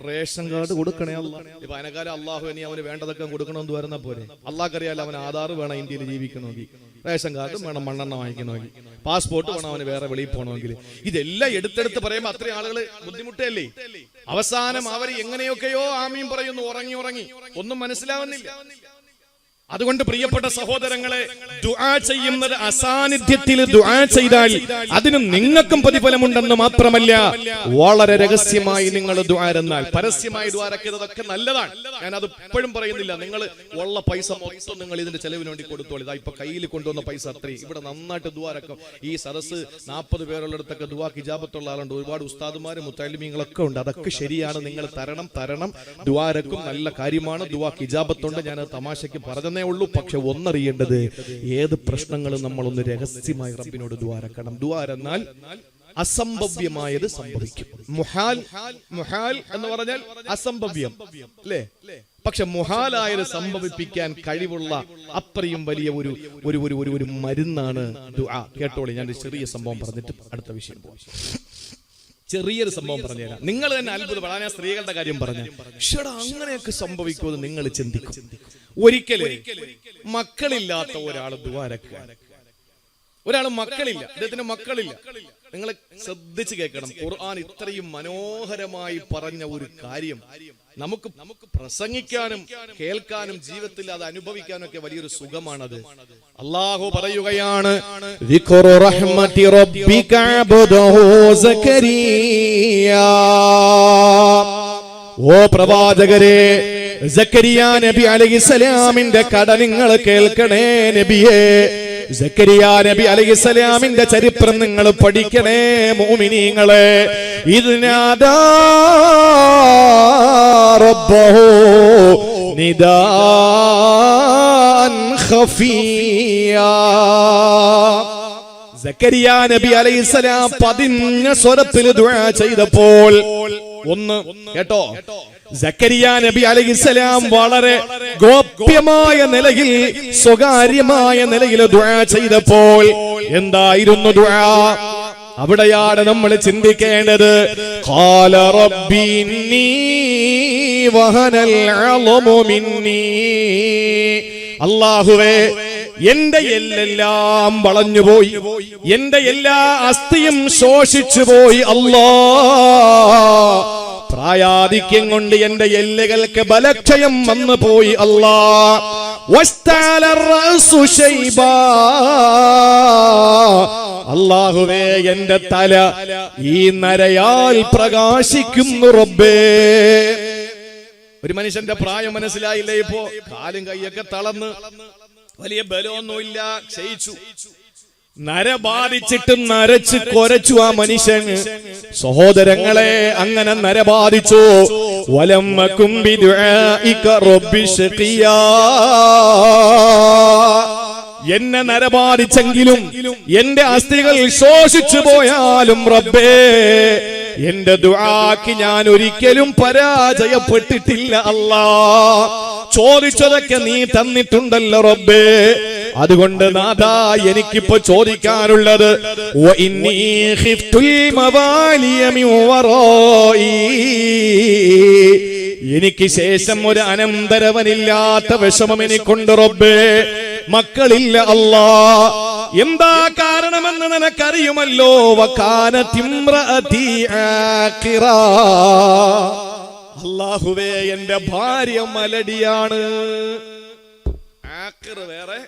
റേഷൻ കാർഡ് കൊടുക്കണേ അല്ല. ഇപ്പൊ അതിനെക്കാലം അള്ളാഹു നീ അവന് വേണ്ടതൊക്കെ കൊടുക്കണമെന്ന് വരുന്ന പോലെ. അള്ളാഹ്ക്കറിയാലോ അവന് ആധാർ വേണം ഇന്ത്യയിൽ ജീവിക്കണമെങ്കിൽ, റേഷൻ കാർഡും വേണം മണ്ണെണ്ണ വാങ്ങിക്കണമെങ്കിൽ, പാസ്പോർട്ട് വേണം അവന് വേറെ വെളിയിൽ പോകണമെങ്കിൽ. ഇതെല്ലാം എടുത്തെടുത്ത് പറയുമ്പോ അത്രയും ആളുകൾ ബുദ്ധിമുട്ടല്ലേ? അവസാനം അവർ എങ്ങനെയൊക്കെയോ ആമീൻ പറയുന്നു, ഉറങ്ങി ഒന്നും മനസ്സിലാവുന്നില്ല. അതുകൊണ്ട് പ്രിയപ്പെട്ട സഹോദരങ്ങളെ, ദുആ ചെയ്യുന്നത് അസാന്നിധ്യത്തിൽ ദുആ ചെയ്താൽ അതിന് നിങ്ങൾക്കും പ്രതിഫലമുണ്ടെന്ന് മാത്രമല്ല, വളരെ രഹസ്യമായി നിങ്ങൾ ദുആ എന്നാൽ പരസ്യമായി ദുആ ഇറക്കിയതൊക്കെ നല്ലതാണ്. ഞാൻ അത് എപ്പോഴും പറയുന്നില്ല. നിങ്ങൾ ഉള്ള പൈസ മൊത്തം നിങ്ങൾ ഇതിന്റെ ചെലവിന് വേണ്ടി കൊടുത്തോളൂ. ഇതാ ഇപ്പൊ കയ്യിൽ കൊണ്ടുവന്ന പൈസ അത്രയും ഇവിടെ നന്നായിട്ട് ദുആ ഇറക്കും. ഈ സദസ് 40 പേരുള്ളിടത്തൊക്കെ ദുആക്ക് ഇജാബത്തുള്ള ആളുണ്ട്. ഒരുപാട് ഉസ്താദുമാരും മുത്തഅല്ലിമീങ്ങളൊക്കെ ഉണ്ട്. അതൊക്കെ ശരിയാണ്, നിങ്ങൾ തരണം. ദുആ ഇറക്കും, നല്ല കാര്യമാണ്. ദുആക്ക് ഇജാബത്തുണ്ട്. ഞാൻ തമാശയ്ക്ക് പറഞ്ഞ ഉള്ളൂ. പക്ഷെ ഒന്നറിയേണ്ടത്, ഏത് പ്രശ്നങ്ങളും നമ്മളൊന്ന് രഹസ്യമായി റബ്ബിനോട് ദുആ ഇറക്കണം. ദുആ എന്നാൽ അസംഭവ്യമായത് സംഭവിക്കും. മുഹാൽ എന്ന് പറഞ്ഞാൽ അസംഭവ്യം അല്ലേ? പക്ഷെ മുഹാലായത് സംഭവിപ്പിക്കാൻ കഴിവുള്ള അത്രയും വലിയ ഒരു മരുന്നാണ് ദുആ. കേട്ടോളി, ഞാൻ ഒരു ചെറിയ സംഭവം പറഞ്ഞിട്ട് അടുത്ത വിഷയം പോകാം. ചെറിയൊരു സംഭവം പറഞ്ഞുതരാം. നിങ്ങൾ തന്നെ അത്ഭുതപ്പെടാൻ. ഞാൻ സ്ത്രീകളുടെ കാര്യം പറഞ്ഞു, ഷടാ അങ്ങനെയൊക്കെ സംഭവിക്കുമെന്ന് നിങ്ങൾ ചിന്തിക്കും. ഒരിക്കലും മക്കളില്ലാത്ത ഒരാൾ ദുആ ഇറക്കുക. ഒരാൾ മക്കളില്ല, അദ്ദേഹത്തിന് മക്കളില്ല. നിങ്ങൾ ശ്രദ്ധിച്ച് കേൾക്കണം. ഖുർആൻ ഇത്രയും മനോഹരമായി പറഞ്ഞ ഒരു കാര്യം നമുക്ക് പ്രസംഗിക്കാനും കേൾക്കാനും ജീവിതത്തിൽ അത് അനുഭവിക്കാനും ഒക്കെ വലിയൊരു സുഖമാണത്. അല്ലാഹു പറയുകയാണ്, ദിക്റു റഹ്മതി റബ്ബിക അബ്ദഹു സക്കരിയ. ഓ പ്രവാചകരെ, സക്കരിയ നബി അലൈഹിസ്സലാമിന്റെ കഥ നിങ്ങൾ കേൾക്കണേ നബിയേ. സക്കരിയ നബി അലൈഹിസ്സലാമിന്റെ ചരിത്രം നിങ്ങൾ പഠിക്കണേ മുഅ്മിനീങ്ങളെ. ഇദ്നാദാ റബ്ബഹു നിദാൻ ഖഫിയാ. സക്കരിയ നബി അലൈഹിസ്സലാം പതിഞ്ഞ സ്വരത്തിൽ ദുആ ചെയ്തപ്പോൾ, ഒന്ന് കേട്ടോ, സക്കരിയ നബി അലൈഹിസ്സലാം വളരെ ഗോപ്യമായ നിലയിൽ, സ്വകാര്യമായ നിലയിൽ ദുആ ചെയ്തപ്പോൾ എന്തായിരുന്നു ദുആ? അവിടെയാണ് നമ്മൾ ചിന്തിക്കേണ്ടത്. ഖാല റബ്ബി ഇന്നി വഹനൽ അളമു മിന്നി. അല്ലാഹുവേ, എന്റെ എല്ലെല്ലാം വളഞ്ഞുപോയി, എന്റെ എല്ലാ അസ്ഥിയും ശോഷിച്ചു പോയി. അല്ലാ, പ്രായാധിക്യം കൊണ്ട് എന്റെ എല്ലുകൾക്ക് ബലക്ഷയം വന്നു പോയി. അല്ലാ, അല്ലാഹുവേ, എന്റെ തല ഈ നരയാൽ പ്രകാശിക്കുന്നു റബ്ബേ. ഒരു മനുഷ്യന്റെ പ്രായം മനസ്സിലായില്ലേ? ഇപ്പോ കാലും കൈയൊക്കെ തളർന്ന്, വലിയ ബലമൊന്നുമില്ല, ക്ഷയിച്ചു. നര ബാധിച്ചിട്ടും നരച്ച് കൊരച്ചു ആ മനുഷ്യൻ. സഹോദരങ്ങളെ, അങ്ങനെ നര ബാധിച്ചു. വലമ്മകും ബിദുആഇക റബ്ബി ശഖിയാ. എന്നെ നരബാധിച്ചെങ്കിലും എന്റെ അസ്ഥികൾ ശോഷിച്ചു പോയാലും റബ്ബേ, എന്റെ ദുആക്ക് ഞാൻ ഒരിക്കലും പരാജയപ്പെട്ടിട്ടില്ല. അല്ലാ, ചോദിച്ചതൊക്കെ നീ തന്നിട്ടുണ്ടല്ലോ റബ്ബേ. അതുകൊണ്ട് നാഥാ, എനിക്കിപ്പോ ചോദിക്കാനുള്ളത്, വഇന്നീ ഖിഫ്തുൽ മവാലിയ മിൻ വറായി. എനിക്ക് ശേഷം ഒരു അനന്തരവനില്ലാത്ത വിഷമം എനിക്കുണ്ട് റബ്ബേ. മക്കളില്ല അല്ലാ. എന്താ കാരണമെന്ന് നിനക്കറിയുമല്ലോ. വകാനത് ഇംറഅതി ആഖിറ. അല്ലാഹുവേ, എന്റെ ഭാര്യ മലടിയാണ്. ആഖിർ വേറെ,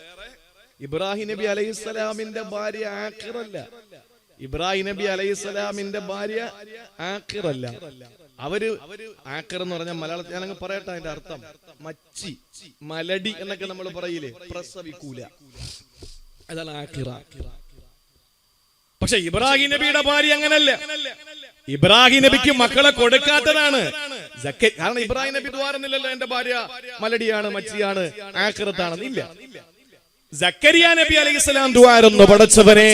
ഇബ്രാഹിം നബി അലൈഹിസ്സലാമിന്റെ ഭാര്യ ആഖിറല്ല. ഇബ്രാഹിം നബി അലൈഹിസ്സലാമിന്റെ ഭാര്യ ആഖിറല്ല. അവര് ആഖിർ എന്ന് പറഞ്ഞാൽ മലയാളത്തിൽ ഞാനങ്ങ് പറയട്ടെ, അതിന്റെ അർത്ഥം മച്ചി, മലടി എന്നൊക്കെ നമ്മൾ പറയില്ലേ, പ്രസവിക്കൂല, അതാണ് ആഖിറ. പക്ഷെ ഇബ്രാഹിം നബിയുടെ ഭാര്യ അങ്ങനല്ല. ഇബ്രാഹിം നബിക്ക് മക്കളെ കൊടുക്കാത്തതാണ്. കാരണം ഇബ്രാഹിം നബി ദ്വാരന്നില്ലല്ലോ എന്റെ ഭാര്യ മലടിയാണ്, മച്ചിയാണ്, ആഖിറത്താണെന്നില്ല. സക്കരിയ നബി അലൈഹിസ്സലാം ദുആയിരുന്നു, പടച്ചവനെ,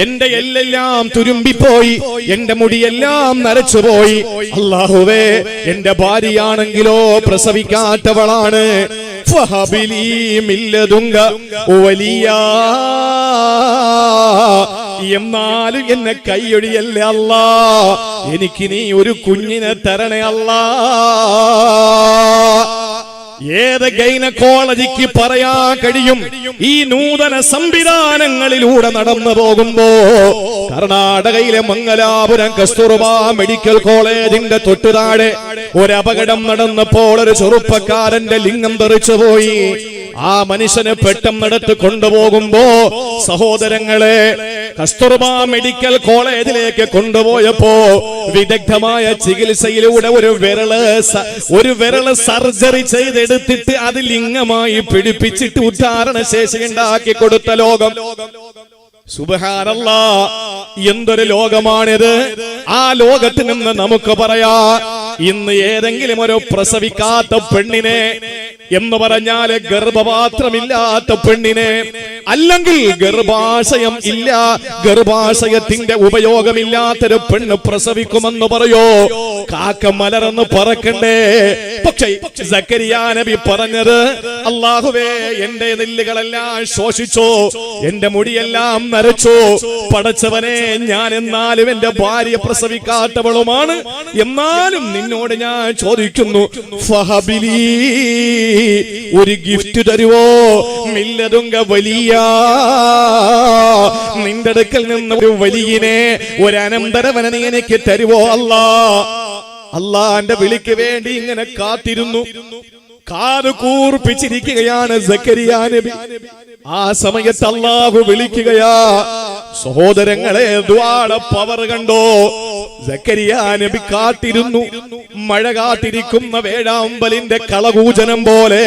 എന്റെ എല്ലെല്ലാം തുരുമ്പിപ്പോയി, എന്റെ മുടിയെല്ലാം നരച്ചുപോയി. അല്ലാഹുവേ, എന്റെ ഭാര്യയാണെങ്കിലോ പ്രസവിക്കാത്തവളാണ്. ഫഹബിലി മില്ലദുങ്ക വലിയാ. എന്നാലും എന്നെ കൈയൊഴിയല്ലേ അല്ലാ, എനിക്ക് നീ ഒരു കുഞ്ഞിനെ തരണേ അല്ലാ. ഏത് ഗൈനക്കോളജിക്ക് പറയാൻ കഴിയും ഈ നൂതന സംവിധാനങ്ങളിലൂടെ നടന്നു പോകുമ്പോ? കർണാടകയിലെ മംഗലാപുരം കസ്തൂർബ മെഡിക്കൽ കോളേജിന്റെ തൊട്ടുതാഴെ ഒരു അപകടം നടന്നപ്പോൾ ഒരു ചെറുപ്പക്കാരന്റെ ലിംഗം തെറിച്ചുപോയി. ആ മനുഷ്യനെ പെട്ടെന്നെടുത്ത് കൊണ്ടുപോകുമ്പോ സഹോദരങ്ങളെ, കസ്തൂർബ മെഡിക്കൽ കോളേജിലേക്ക് കൊണ്ടുപോയപ്പോ വിദഗ്ധമായ ചികിത്സയിലൂടെ ഒരു വിരള് സർജറി ചെയ്തെടുത്തിട്ട് അത് ലിംഗമായി പിടിപ്പിച്ചിട്ട് ഉദ്ധാരണ ശേഷി ഉണ്ടാക്കി കൊടുത്ത ലോകം. സുബ്ഹാനല്ലാഹ്, എന്തൊരു ലോകമാണിത്! ആ ലോകത്ത് നിന്ന് നമുക്ക് പറയാ, ഇന്ന് ഏതെങ്കിലും ഒരു പ്രസവിക്കാത്ത പെണ്ണിനെ എന്ന് പറഞ്ഞാല് ഗർഭപാത്രമില്ലാത്ത പെണ്ണിനെ, അല്ലെങ്കിൽ ഗർഭാശയം ഇല്ല, ഗർഭാശയത്തിന്റെ ഉപയോഗമില്ലാത്തൊരു പെണ്ണ് പ്രസവിക്കുമെന്ന് പറയോ? കാക്ക മലർന്ന് പറക്കണ്ടേ? പക്ഷേ സക്കരിയ നബി പറഞ്ഞത്, അല്ലാഹുവേ, എന്റെ നെല്ലുകളെല്ലാം ശോഷിച്ചോ, എന്റെ മുടിയെല്ലാം നരച്ചോ. പടച്ചവനെ, ഞാൻ എന്നാലും എന്റെ ഭാര്യ പ്രസവിക്കാത്തവളുമാണ്. എന്നാലും നിന്നോട് ഞാൻ ചോദിക്കുന്നു, ഫഹബിലി, ഒരു ഗിഫ്റ്റ് തരുവോ? മില്ലദുങ്ക വലിയ, നിന്റെ അടുക്കൽ നിന്ന് ഒരു വലിയനെ, ഒരു അനന്തരവനെ നീ എനിക്ക് തരുവോ അല്ലാ? അല്ലാന്റെ വിളിക്ക് വേണ്ടി ഇങ്ങനെ കാത്തിരുന്നു, കാത് കൂർപ്പിച്ചിരിക്കുകയാണ് സക്കരിയ നബി. ആ സമയത്ത് അല്ലാഹു വിളിക്കുകയാ. സഹോദരങ്ങളെ, ദുആടെ പവർ കണ്ടോ? സക്കരിയ നബി കാത്തിരുന്നു. മഴ കാത്തിരിക്കുന്ന വേഴാമ്പലിന്റെ കളകൂജനം പോലെ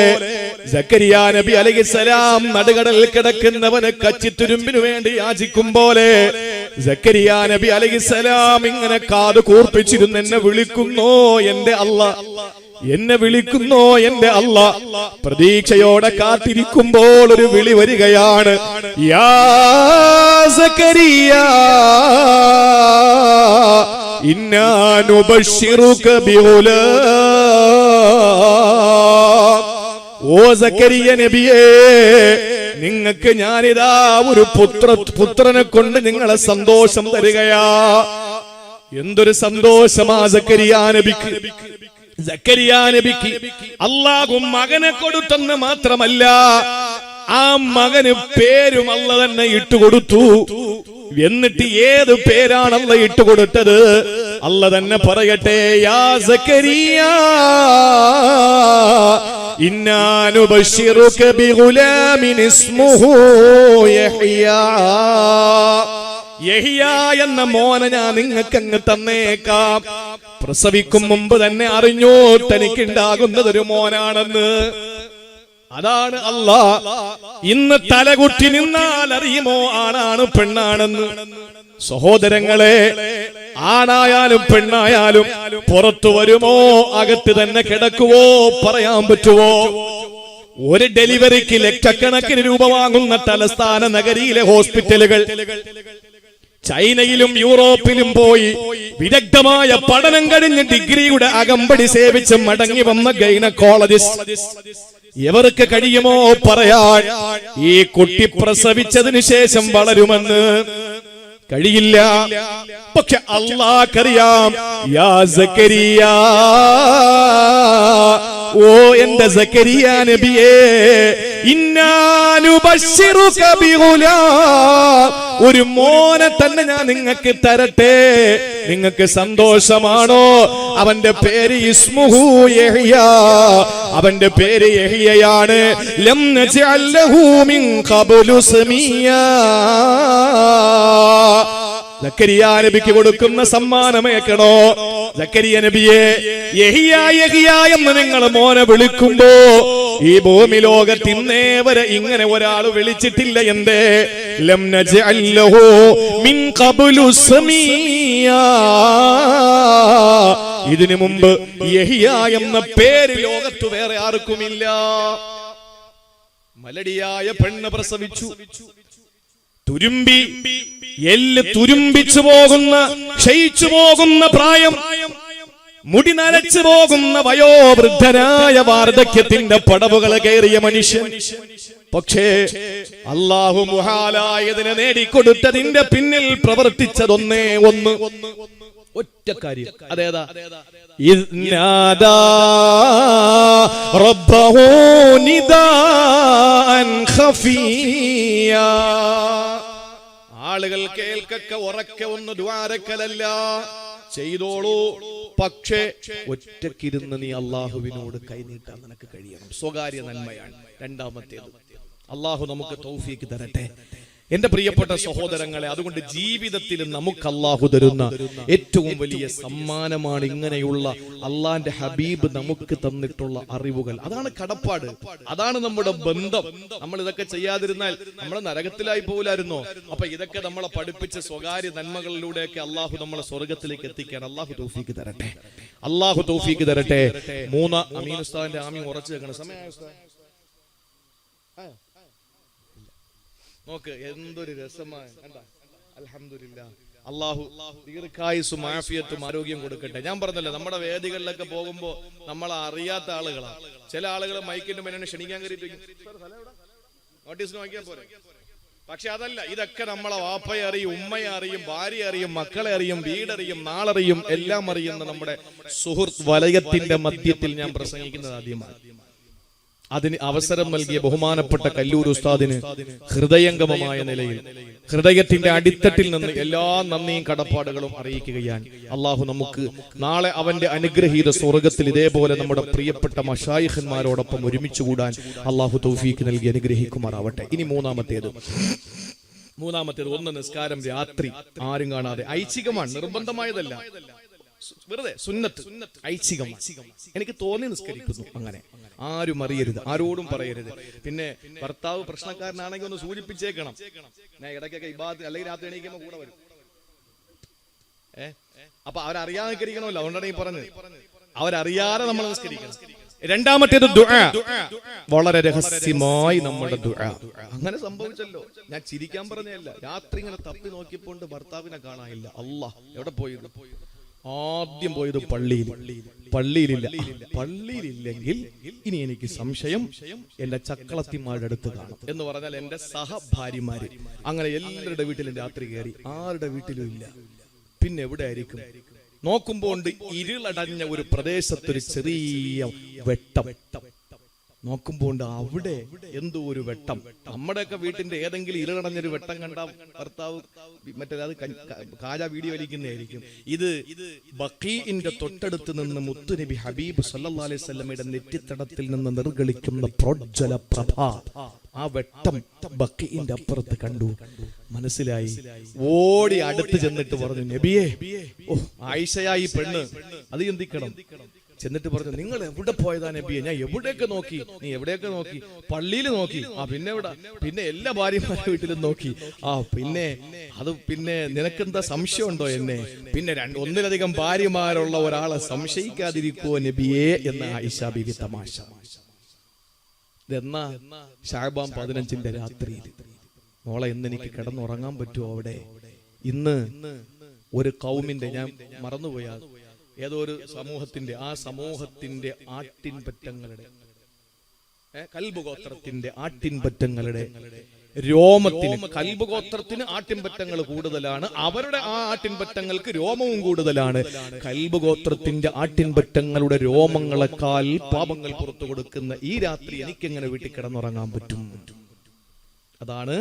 സക്കരിയ നബി അലൈഹിസ്സലാം നടുകടലിൽ കിടക്കുന്നവന് കച്ചിത്തുരുമ്പിനു വേണ്ടി യാചിക്കും പോലെ സക്കരിയ നബി അലൈഹിസ്സലാം ഇങ്ങനെ കാത് കൂർപ്പിച്ചിരുന്നു. എന്നെ വിളിക്കുന്നോ എന്റെ അല്ലാ, എന്നെ വിളിക്കുന്നോ എന്റെ അല്ലാ? പ്രതീക്ഷയോടെ കാത്തിരിക്കുമ്പോൾ ഒരു വിളി വരികയാണ്. യാ സക്കരിയ, ഇന്നാ നുബശ്ശിറുക ബിഗുലാം, ഓ സക്കരിയ നബിയേ, നിങ്ങൾക്ക് ഞാനിതാ ഒരു പുത്രനെ കൊണ്ട് നിങ്ങളെ സന്തോഷം തരികയാ. എന്തൊരു സന്തോഷമാ സക്കരിയ നബിക്ക്. സക്കരിയ നബിക്ക് അല്ലാഹു മകനെ കൊടുത്തെന്ന് മാത്രമല്ല, ആ മകന് പേരും അല്ലാഹു തന്നെ ഇട്ടുകൊടുത്തു. എന്നിട്ട് ഏത് പേരാണ് അല്ലാഹു ഇട്ടുകൊടുത്തത്? അല്ലാഹു തന്നെ പറയട്ടെ, യാ സക്കരിയ ഇന്നാ നുബശ്ശിറുക ബിഗുലാമിൻ ഇസ്മുഹു യഹ്യ. യഹ്യ എന്ന മോനെ ഞാൻ നിങ്ങൾക്ക് അങ്ങ് തന്നേക്കാം. പ്രസവിക്കും മുമ്പ് തന്നെ അറിഞ്ഞു തനിക്കുണ്ടാകുന്നത് ഒരു മോനാണെന്ന്. അതാണ് അല്ലാഹ്. ഇന്ന് തലകുട്ടി നിന്നാൽ അറിയുമോ ആണാണ് പെണ്ണാണെന്ന്? സഹോദരങ്ങളെ, ആണായാലും പെണ്ണായാലും പുറത്തു വരുമോ അകത്ത് തന്നെ കിടക്കുവോ പറയാൻ പറ്റുവോ? ഒരു ഡെലിവറിക്ക് ലക്ഷക്കണക്കിന് രൂപ വാങ്ങുന്ന തലസ്ഥാന നഗരിയിലെ ഹോസ്പിറ്റലുകൾ, ചൈനയിലും യൂറോപ്പിലും പോയി വിദഗ്ധമായ പഠനം കഴിഞ്ഞ് ഡിഗ്രിയുടെ അകമ്പടി സേവിച്ച് മടങ്ങി വന്ന ഗൈനക്കോളജിസ്റ്റ് ഇവർക്ക് കഴിയുമോ പറയാൻ ഈ കുട്ടി പ്രസവിച്ചതിന് ശേഷം വളരുമെന്ന്? കഴിയില്ല. പക്ഷെ അല്ലാഹ്ക്കറിയാം. യാ സക്കരിയ, ഓ എന്റെ സക്കരിയ നബിയേ, ഇന്നാ നുബശ്ശിറുക ബിഗുലാം, ഒരു മോനെ തന്നെ ഞാൻ നിങ്ങൾക്ക് തരട്ടെ. നിങ്ങൾക്ക് സന്തോഷമാണോ? അവന്റെ പേര് ഇസ്മുഹു യഹ്യ, അവന്റെ പേര് യഹ്യയാണ്. ലം നജഅൽ ലഹു മിൻ ഖബ്ലു സമീയ. സക്കരിയ നബിക്ക് കൊടുക്കുന്ന സമ്മാനമേക്കണോ? സക്കരിയ നബിയെ, യഹ്യ യഹ്യ എന്ന് നിങ്ങൾ മോനെ വിളിക്കുമ്പോ ഈ ഭൂമി ലോകത്ത് ഇന്നേ വരെ ഇങ്ങനെ ഒരാൾ വിളിച്ചിട്ടില്ല. എന്തേ? ലം നജഅൽ ലഹു മിൻ ഖബ്ലു സമീയ. ഇതിനു മുമ്പ് യഹ്യ എന്ന പേര് ലോകത്ത് വേറെ ആർക്കുമില്ല. മലടിയായ പെണ്ണ് പ്രസവിച്ചു. തുരുമ്പി എല്ല് തുരുമ്പിച്ചു പോകുന്ന, ക്ഷയിച്ചു പോകുന്ന പ്രായം, മുടി നരച്ചു പോകുന്ന വയോവൃദ്ധനായ വാർദ്ധക്യത്തിന്റെ പടവുകൾ കയറിയ മനുഷ്യൻ. പക്ഷേ അല്ലാഹു മുഹാലായതിനെ നേടിക്കൊടുത്തതിന്റെ പിന്നിൽ പ്രവർത്തിച്ചതൊന്നേ ഒന്ന്, ഒറ്റ കാര്യം. അതേതാ? ഇദ്നാദാ റബ്ബഹു നിദാൻ ഖഫിയ. ആളുകൾ കേൾക്കൊക്കെ ഉറക്കെ ഒന്ന് ദ്വാരക്കലല്ല, ചെയ്തോളൂ. പക്ഷേ ഒറ്റക്കിരുന്ന് നീ അള്ളാഹുവിനോട് കൈനീട്ടാൻ നിനക്ക് കഴിയണം. സ്വകാര്യ നന്മയാണ്. രണ്ടാമത്തേത്, അള്ളാഹു നമുക്ക് തൗഫീക്ക് തരട്ടെ. എന്റെ പ്രിയപ്പെട്ട സഹോദരങ്ങളെ, അതുകൊണ്ട് ജീവിതത്തിൽ നമുക്ക് അള്ളാഹു തരുന്ന ഏറ്റവും വലിയ സമ്മാനമാണ് ഇങ്ങനെയുള്ള അള്ളാന്റെ ഹബീബ് നമുക്ക് തന്നിട്ടുള്ള അറിവുകൾ. അതാണ് കടപ്പാട്, അതാണ് നമ്മുടെ ബന്ധം. നമ്മൾ ഇതൊക്കെ ചെയ്യാതിരുന്നാൽ നമ്മൾ നരകത്തിലായി പോലായിരുന്നോ? അപ്പൊ ഇതൊക്കെ നമ്മളെ പഠിപ്പിച്ച സ്വകാര്യ നന്മകളിലൂടെയൊക്കെ അള്ളാഹു നമ്മളെ സ്വർഗത്തിലേക്ക് എത്തിക്കാൻ അള്ളാഹു തൗഫീക്ക് തരട്ടെ. അള്ളാഹു തൗഫീക്ക് തരട്ടെ. മൂന്ന്, അമീൻ ഉസ്താദിന്റെ ആമീൻ ഉറച്ചു വെക്കണം. സമയം നോക്ക്, എന്തൊരു രസമാണ്. അൽഹംദുലില്ലാ, അള്ളാഹു ദീർഘായുസ്സും ആഫിയത്തും ആരോഗ്യം കൊടുക്കട്ടെ. ഞാൻ പറഞ്ഞല്ലോ, നമ്മുടെ വേദികളിലൊക്കെ പോകുമ്പോ നമ്മളെ അറിയാത്ത ആളുകളാണ്. ചില ആളുകൾ മൈക്കിന്റെ മുന്നേ ക്ഷണിക്കാൻ കയറിയിട്ട് നോട്ടീസ് നോക്കിയാൽ പോരെ. പക്ഷെ അതല്ല, ഇതൊക്കെ നമ്മളെ വാപ്പയെ അറിയും, ഉമ്മയെ അറിയും, ഭാര്യയെ അറിയും, മക്കളെ അറിയും, വീടറിയും, നാളറിയും, എല്ലാം അറിയുന്ന നമ്മുടെ സുഹൃത്ത് വലയത്തിന്റെ മധ്യത്തിൽ ഞാൻ പ്രസംഗിക്കുന്നത് ആദ്യമാണ്. അതിന് അവസരം നൽകിയ ബഹുമാനപ്പെട്ട കല്ലൂർ ഉസ്താദിന് ഹൃദയംഗമമായ നിലയിൽ ഹൃദയത്തിന്റെ അടിത്തട്ടിൽ നിന്ന് എല്ലാ നന്ദിയും കടപ്പാടുകളും അറിയിക്കുകയാണ്. അള്ളാഹു നമുക്ക് നാളെ അവന്റെ അനുഗ്രഹീത സ്വർഗത്തിൽ ഇതേപോലെ നമ്മുടെ പ്രിയപ്പെട്ട മശായിഖന്മാരോടൊപ്പം ഒരുമിച്ച് കൂടാൻ അള്ളാഹു തൗഫീക്ക് നൽകി അനുഗ്രഹിക്കുമാറാവട്ടെ. ഇനി മൂന്നാമത്തേത്, ഒന്ന് നിസ്കാരം രാത്രി ആരും കാണാതെ. ഐച്ഛികമാണ്, നിർബന്ധമായതല്ല, വെറുതെ സുന്നത്ത്, ഐച്ഛികമാണ്. എനിക്ക് തോന്നി നിസ്കരിക്കുന്നു, അങ്ങനെ ആരും അറിയരുത്, ആരോടും പറയരുത്. പിന്നെ ഭർത്താവ് പ്രശ്നക്കാരനാണെങ്കിൽ ഒന്ന് സൂചിപ്പിച്ചേക്കണം. ഞാൻ ഇടയ്ക്കൊക്കെ ഇബാദത്ത് അല്ലെങ്കിൽ രാത്രി എണീക്കുമ്പോൾ കൂടെ വരും. അപ്പൊ അവരറിയാതെ നിസ്കരിക്കണമല്ലോ, അതുകൊണ്ടാണ് ഈ പറഞ്ഞത്. അവരറിയാതെ നമ്മൾ നിസ്കരിക്കണം. രണ്ടാമത്തേത് ദുആ, വളരെ രഹസ്യമായി നമ്മുടെ ദുആ. അങ്ങനെ സംഭവിച്ചല്ലോ, ഞാൻ ചിരിക്കാൻ പറഞ്ഞതല്ല. രാത്രി ഇങ്ങനെ തപ്പി നോക്കിയപ്പോൾ ഭർത്താവിനെ കാണാനില്ല. അല്ലാഹ് എവിടെ പോയി? ആദ്യം പോയത് പള്ളിയിലില്ല. പള്ളിയിലില്ലെങ്കിൽ ഇനി എനിക്ക് സംശയം എന്റെ ചക്കളത്തിമാരുടെ അടുത്ത് കാണും എന്ന് പറഞ്ഞാൽ എന്റെ സഹഭാര്യമാര്. അങ്ങനെ എല്ലാവരുടെ വീട്ടിലും രാത്രി കയറി, ആരുടെ വീട്ടിലും ഇല്ല. പിന്നെ എവിടെ ആയിരിക്കും? നോക്കുമ്പോൾ ഇരുളടഞ്ഞ ഒരു പ്രദേശത്തൊരു ചെറിയ വെട്ടം. നോക്കുമ്പോൾ അവിടെ എന്തോ ഒരു വെട്ടം. നമ്മുടെയൊക്കെ വീട്ടിന്റെ ഏതെങ്കിലും ഇരുളടഞ്ഞൊരു വെട്ടം കണ്ട ഭർത്താവ് മറ്റേത് കാജ വീഡിയോ വലിക്കുന്നതായിരിക്കും. ഇത് ബഖീഇന്റെ തൊട്ടടുത്ത് നിന്ന് മുത്തുനബി ഹബീബ് സല്ലല്ലാഹു അലൈഹി വസല്ലമയുടെ നെറ്റിത്തടത്തിൽ നിന്ന് നിർഗളിക്കുന്ന പ്രോജ്വല പ്രഭ. ആ വെട്ടം ബഖീഇന്റെ അപ്പുറത്ത് കണ്ടു. മനസ്സിലായി. ഓടി അടുത്ത് ചെന്നിട്ട് പറഞ്ഞു, നബിയേ, ഓ ആയിഷയായി പെണ്ണ്, അത് ചിന്തിക്കണം. ചെന്നിട്ട് പറഞ്ഞു, നിങ്ങൾ എവിടെ പോയതാ നബിയെ? ഞാൻ എവിടെയൊക്കെ നോക്കി. നീ എവിടെയൊക്കെ നോക്കി? പള്ളിയിൽ നോക്കി. പിന്നെ എവിടെ? പിന്നെ എല്ലാ ഭാര്യമാരുടെ വീട്ടിലും നോക്കി. പിന്നെ നിനക്കെന്താ സംശയമുണ്ടോ എന്നെ? പിന്നെ ഒന്നിലധികം ഭാര്യമാരുള്ള ഒരാളെ സംശയിക്കാതിരിക്കുവോ നബിയെ എന്ന് ആയിഷ ബീവി തമാശ. ഇതെന്നാ? ശഅബാൻ 15 രാത്രിയിൽ. മോളെ, ഇന്ന് എനിക്ക് കിടന്നുറങ്ങാൻ പറ്റുമോ അവിടെ? ഇന്ന് ഒരു കൗമിന്റെ, ഞാൻ മറന്നുപോയാ, ഏതോ ഒരു ആ സമൂഹത്തിന്റെ ആട്ടിൻപറ്റങ്ങളുടെ, കൽബ് ഗോത്രത്തിന്റെ ആട്ടിൻപറ്റങ്ങളുടെ രോമത്തിന്, കൽബ് ഗോത്രത്തിന് ആട്ടിൻപറ്റങ്ങൾ കൂടുതലാണ്. അവരുടെ ആ ആട്ടിൻപറ്റങ്ങൾക്ക് രോമവും കൂടുതലാണ്. കൽബ് ഗോത്രത്തിന്റെ ആട്ടിൻപറ്റങ്ങളുടെ രോമങ്ങളെക്കാൾ പാപങ്ങൾ പുറത്തു കൊടുക്കുന്ന ഈ രാത്രി എനിക്കെങ്ങനെ വീട്ടിൽ കിടന്നുറങ്ങാൻ പറ്റും? അതാണ്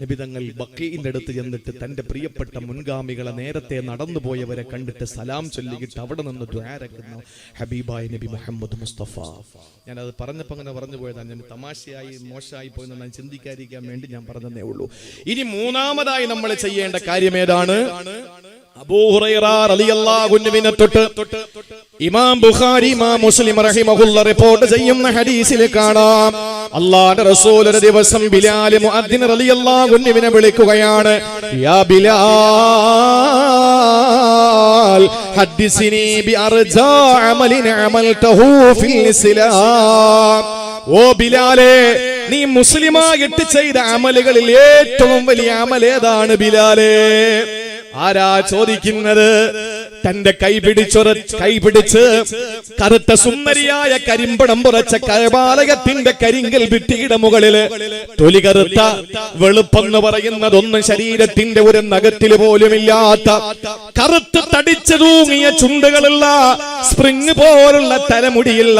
നബി തങ്ങൾ ബഖീഇന്റെ അടുത്ത് ചെന്നിട്ട് തന്റെ പ്രിയപ്പെട്ട മുൻഗാമികളെ, നേരത്തെ നടന്നുപോയവരെ കണ്ടിട്ട് സലാം ചൊല്ലിയിട്ട് അവിടെ നിന്ന് ദുആരക്കുന്ന ഹബീബായ നബി മുഹമ്മദ് മുസ്തഫ. ഞാനത് പറഞ്ഞപ്പോൾ അങ്ങനെ പറഞ്ഞു പോയതാണ്. ഞാൻ തമാശയായി മോശമായി പോയെന്ന് ഞാൻ ചിന്തിക്കാതിരിക്കാൻ വേണ്ടി ഞാൻ പറഞ്ഞതേ ഉള്ളൂ. ഇനി മൂന്നാമതായി നമ്മൾ ചെയ്യേണ്ട കാര്യം ഏതാണ്? അബൂ ഹുറൈറ റളിയല്ലാഹു അൻഹുവിനെ തൊട്ട് ഇമാം ബുഖാരി, ഇമാം മുസ്ലിം റഹിമഹുല്ലാഹ് റിപ്പോർട്ട് ചെയ്യുന്ന ഹദീസിൽ കാണാം, അല്ലാഹുവിന്റെ റസൂൽ ഒരു ദിവസം ബിലാൽ മുഅദ്ദിൻ റളിയല്ലാഹു അൻഹുവിനെ വിളിക്കുകയാണ്. യാ ബിലാൽ ഹദ്ദിസ്നി ബി അർജാ അമലിൻ അമൽതഹു ഫിൽ ഇസ്ലാം. ഓ ബിലാലേ, നീ മുസ്ലിമായിട്ട് ചെയ്ത അമലുകളിൽ ഏറ്റവും വലിയ അമൽ ഏതാണ് ബിലാലേ? ആരാ ചോദിക്കുന്നത്? തന്റെ കൈപിടിച്ച് കറുത്ത സുന്ദരിയായ കരിമ്പടം പുറച്ച കഅബാലയത്തിന്റെ കരിങ്കൽ ഭിത്തിയുടെ മുകളില് തൊലി കറുത്ത വെളുപ്പെന്ന് പറയുന്നതൊന്നും ശരീരത്തിന്റെ ഒരു നഖത്തിൽ പോലുമില്ലാത്ത, കറുത്ത് തടിച്ചു തൂങ്ങിയ ചുണ്ടുകളുള്ള, സ്പ്രിങ് പോലുള്ള തലമുടിയുള്ള,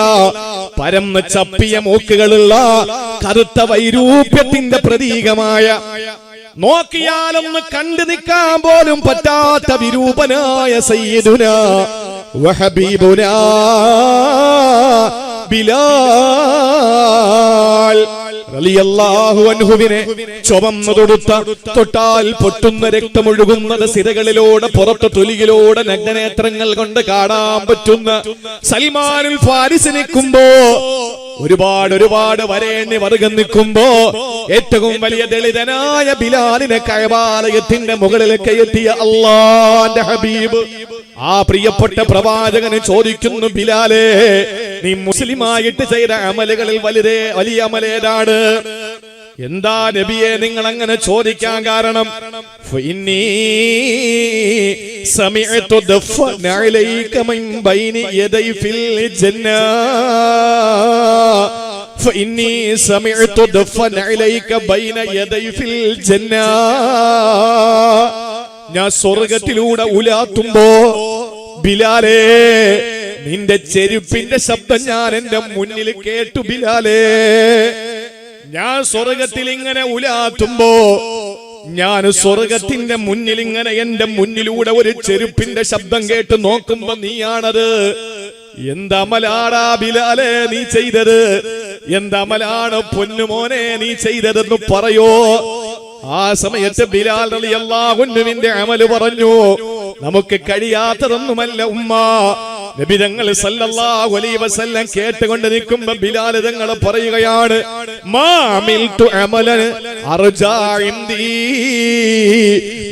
പരന്ന് ചപ്പിയ മൂക്കുകളുള്ള, കറുത്ത വൈരൂപ്യത്തിന്റെ പ്രതീകമായ, നോക്കിയാലൊന്ന് കണ്ടു നിൽക്കാൻ പോലും പറ്റാത്ത വിരൂപനായ സയ്യിദുനാ വഹബീബുനാ ബിലാൽ റളിയല്ലാഹു അൻഹുവിനെ ചുവന്നു തൊട്ടാൽ പൊട്ടുന്ന രക്തമൊഴുകുന്നത് സിരകളിലൂടെ, പുറത്ത് തൊലിയിലൂടെ നഗ്നനേത്രങ്ങൾ കൊണ്ട് കാണാൻ പറ്റുന്ന സൽമാനുൽ ഫാരിസ് നിൽക്കുമ്പോ, ഒരുപാട് വരേണ്യ വർഗം നിൽക്കുമ്പോ, ഏറ്റവും വലിയ ദളിതനായ ബിലാലിനെ കഅബാലയത്തിന്റെ മുകളിലേക്ക് എത്തിയ അല്ലാഹുവിന്റെ ഹബീബ്, ആ പ്രിയപ്പെട്ട പ്രവാചകന് ചോദിക്കുന്നു, ബിലാലേ, നീ മുസ്ലിമായിട്ട് ചെയ്ത അമലുകളിൽ വലിയ അമലേതാണ്? എന്താ നബിയെ നിങ്ങൾ അങ്ങനെ ചോദിക്കാൻ കാരണം? ഫഇന്നീ സമിഅതു ദഫന അലൈക മിൻ ബൈനി യദൈ ഫിൽ ജന്നാ, ഫഇന്നീ സമിഅതു ദഫന അലൈക ബൈന യദൈ ഫിൽ ജന്നാ. ഞാൻ സ്വർഗ്ഗത്തിലൂടെ ഉലാത്തുമ്പോ ബിലാലേ, നിന്റെ ചെരുപ്പിന്റെ ശബ്ദം ഞാൻ എന്റെ മുന്നിൽ കേട്ടു ബിലാലേ. ഞാൻ സ്വർഗത്തിൽ ഇങ്ങനെ ഉലാത്തുമ്പോ, ഞാൻ സ്വർഗത്തിന്റെ മുന്നിൽ ഇങ്ങനെ എന്റെ മുന്നിലൂടെ ഒരു ചെരുപ്പിന്റെ ശബ്ദം കേട്ട് നോക്കുമ്പോ നീയാണത്. എന്തമലാടാ ബിലാലേ നീ ചെയ്തത്? എന്തമലാണ് പൊന്നുമോനെ നീ ചെയ്തതെന്ന് പറയോ? ആ സമയത്ത് ബിലാൽ റളിയല്ലാഹു അൻഹുവിന്റെ അമല് പറഞ്ഞു, നമുക്ക് കഴിയാത്തതൊന്നുമല്ല ഉമ്മ. നബി തങ്ങൾ സല്ലല്ലാഹു അലൈഹി വസല്ലം കേട്ടുകൊണ്ട് നിൽക്കുമ്പോൾ ബിലാൽ തങ്ങൾ പറയുകയാണ്, മാ അമിൽതു അമലൻ അർജാ ഇൻദി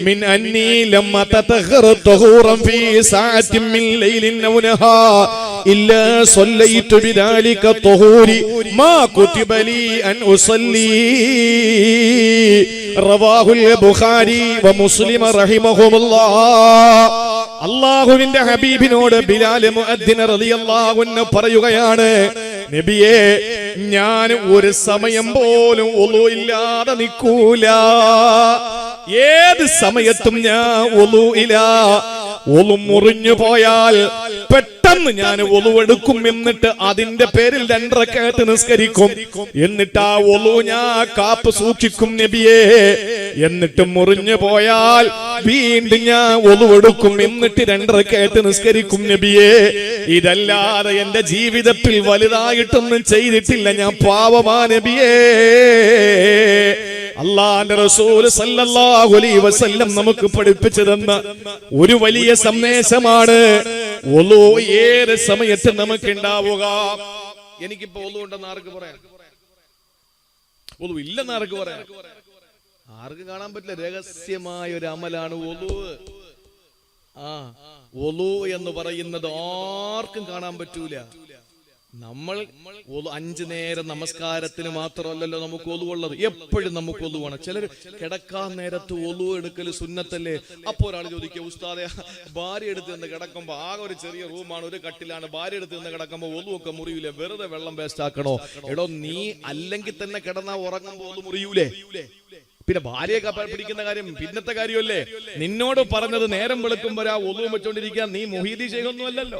മിൻ അന്നി ലമ്മ തതഖറ തുഹൂറൻ ഫീ സഅത്തിൻ മിൻ ലൈലിൻ ഔ നഹാർ ഇല്ലാ സല്ലൈതു ബിദാലിക തുഹൂരി മാ കുതിബ ലി അൻ ഉസല്ലി. റവാഹുൽ ബുഖാരി വ മുസ്ലിം റഹിമഹുമുല്ലാഹ്. അല്ലാഹുവിന്റെ ഹബീബിനോട് ബിലാൽ മുഅദ്ദിൻ റളിയല്ലാഹു അൻഹു പറയുകയാണ്, നബിയേ, ഞാൻ ഒരു സമയം പോലും വുളു ഇല്ലാതെ നിൽക്കൂല. ഏത് സമയത്തും ഞാൻ വുളു ഇല്ല. വുളു മുറിഞ്ഞു പോയാൽ പെട്ടെന്ന് ഞാൻ വുളു എടുക്കും. എന്നിട്ട് അതിന്റെ പേരിൽ 2 റക്അത്ത് നിസ്കരിക്കും. എന്നിട്ട് ആ വുളു ഞാൻ കാപ്പ് സൂക്ഷിക്കും നബിയേ. എന്നിട്ട് മുറിഞ്ഞു പോയാൽ വീണ്ടും ഞാൻ വുളു എടുക്കും. എന്നിട്ട് 2 റക്അത്ത് നിസ്കരിക്കും നബിയേ. ഇതല്ലാതെ എന്റെ ജീവിതത്തിൽ വലുതായിട്ടൊന്നും ചെയ്തിട്ടില്ല. ഞാൻ പാവമാ നബിയേ. അല്ലാഹുവിന്റെ റസൂൽ സല്ലല്ലാഹു അലൈഹി വസല്ലം നമുക്ക് പഠിപ്പിച്ചു തന്ന ഒരു വലിയ സന്ദേശമാണ് വുളു ഏത് സമയത്ത് നമുക്ക് ഉണ്ടാവുക. എനിക്കിപ്പോ വുളു ഉണ്ടെന്ന് ആർക്ക് പറയാം? വുളു ഇല്ലെന്ന് ആർക്ക് പറയാം? ആർക്ക് കാണാൻ പറ്റില്ല. രഹസ്യമായ ഒരു അമലാണ് വുളു. വുളു എന്ന് പറയുന്നത് ആർക്കും കാണാൻ പറ്റൂല. നമ്മൾ 5 നേരം നമസ്കാരത്തിന് മാത്രമല്ലല്ലോ നമുക്ക് വുളു ഉള്ളത്. എപ്പോഴും നമുക്ക് വുളു വേണം. ചിലർ കിടക്കാൻ നേരത്ത് വുളു എടുക്കൽ സുന്നത്തല്ലേ. അപ്പൊ ഒരാൾ ചോദിക്കുക, ഉസ്താദെ, ഭാര്യ എടുത്ത് നിന്ന് കിടക്കുമ്പോ ആകെ ഒരു ചെറിയ റൂമാണ്, ഒരു കട്ടിലാണ്, ഭാര്യ എടുത്ത് നിന്ന് കിടക്കുമ്പോ വുളു ഒക്കെ മുറിയൂലേ? വെറുതെ വെള്ളം വേസ്റ്റ് ആക്കണോ? എടോ, നീ അല്ലെങ്കിൽ തന്നെ കിടന്നാ ഉറങ്ങുമ്പോ വുളു മുറിയൂലേ? പിന്നെ ഭാര്യയൊക്കെ പിടിക്കുന്ന കാര്യം പിന്നത്തെ കാര്യമല്ലേ? നിന്നോട് പറഞ്ഞത് നേരം വെളുക്കുമ്പോ ആ വുളു വെച്ചോണ്ടിരിക്കുക. നീ മുഹീദി ചെയ്യൊന്നുമല്ലല്ലോ.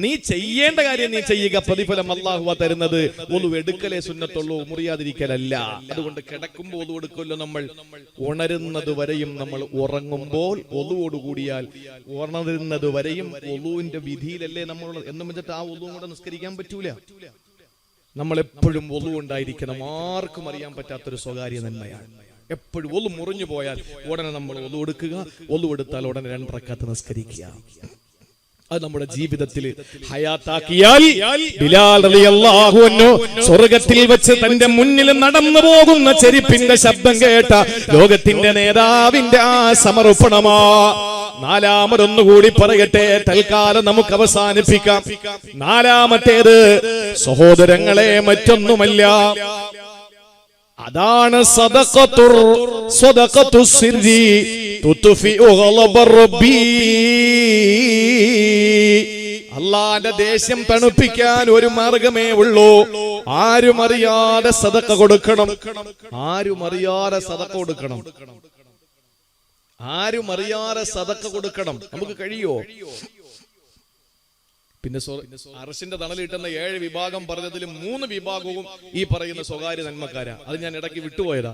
നീ ചെയ്യേണ്ട കാര്യം നീ ചെയ്യുക. പ്രതിഫലം അല്ലാഹു തരുന്നത് വുളു എടുക്കലേ സുന്നത്തുള്ളൂ, മുറിയാതിരിക്കലല്ല. അതുകൊണ്ട് കിടക്കുമ്പോൾ വുളു എടുക്കുമല്ലോ നമ്മൾ. ഉണരുന്നത് വരെയും നമ്മൾ ഉറങ്ങുമ്പോൾ വുളുവോട് കൂടിയാൽ ഉണരുന്നത് വരെയും വുളുവിന്റെ വിധിയിലല്ലേ നമ്മൾ എന്നും വെച്ചിട്ട് ആ വുളു കൂടെ നിസ്കരിക്കാൻ പറ്റൂല. നമ്മൾ എപ്പോഴും വുളു ഉണ്ടായിരിക്കണം. ആർക്കും അറിയാൻ പറ്റാത്തൊരു സ്വകാര്യ നന്മയാണ്. എപ്പോഴും വുളു മുറിഞ്ഞു പോയാൽ ഉടനെ നമ്മൾ വുളു എടുക്കുക. വുളു എടുത്താൽ ഉടനെ 2 റക്അത്ത് നിസ്കരിക്കുക. അത് നമ്മുടെ ജീവിതത്തിൽ ഹയാത്താക്കിയാൽ ബിലാൽ റളിയല്ലാഹു അൻഹു സ്വർഗ്ഗത്തിൽ വെച്ച് തന്റെ മുന്നിൽ നടന്നു പോകുന്ന ചെരുപ്പിന്റെ ശബ്ദം കേട്ട ലോകത്തിന്റെ നേതാവിന്റെ ആ സമർപ്പണമാ. 4മതൊന്നുകൂടി പറയട്ടെ, തൽക്കാലം നമുക്ക് അവസാനിപ്പിക്കാം. 4മത്തേത് സഹോദരങ്ങളെ മറ്റൊന്നുമല്ല, അതാണ് സദഖത്തു സിർരി തുത്ഫിഉ ഗളബർ റബ്ബി. അല്ലാഹുവിന്റെ ദേഷ്യം തണുപ്പിക്കാൻ ഒരു മാർഗമേ ഉള്ളൂ. ആരും അറിയാതെ സദഖ കൊടുക്കണം. ആരും അറിയാതെ സദഖ കൊടുക്കണം. ആരും അറിയാതെ സദഖ കൊടുക്കണം. നമുക്ക് കഴിയോ? പിന്നെ അർശിന്റെ തണലിട്ടുന്ന 7 വിഭാഗം പറഞ്ഞതിൽ 3 വിഭാഗവും ഈ പറയുന്ന സ്വകാര്യ നന്മക്കാരാ. അത് ഞാൻ ഇടയ്ക്ക് വിട്ടുപോയതാ.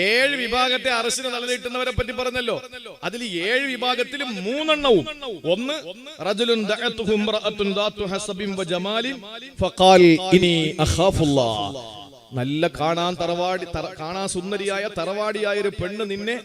7 വിഭാഗത്തെ അർശിന്റെ തണലിട്ടുന്നവരെ പറ്റി പറഞ്ഞല്ലോ. അതിൽ 7 വിഭാഗത്തിലും 3 എണ്ണവും. ഒന്ന്, റജുലുൻ ദഅതുഹു ഇംറഅത്തുൻ ദാതു ഹസബിൻ വജമാലിൻ ഫഖാൽ ഇനി അഖാഫുല്ലാഹ്. നല്ല കാണാൻ സുന്ദരിയായ തറവാടിയായ ഒരു പെണ്ണ് നിന്നെ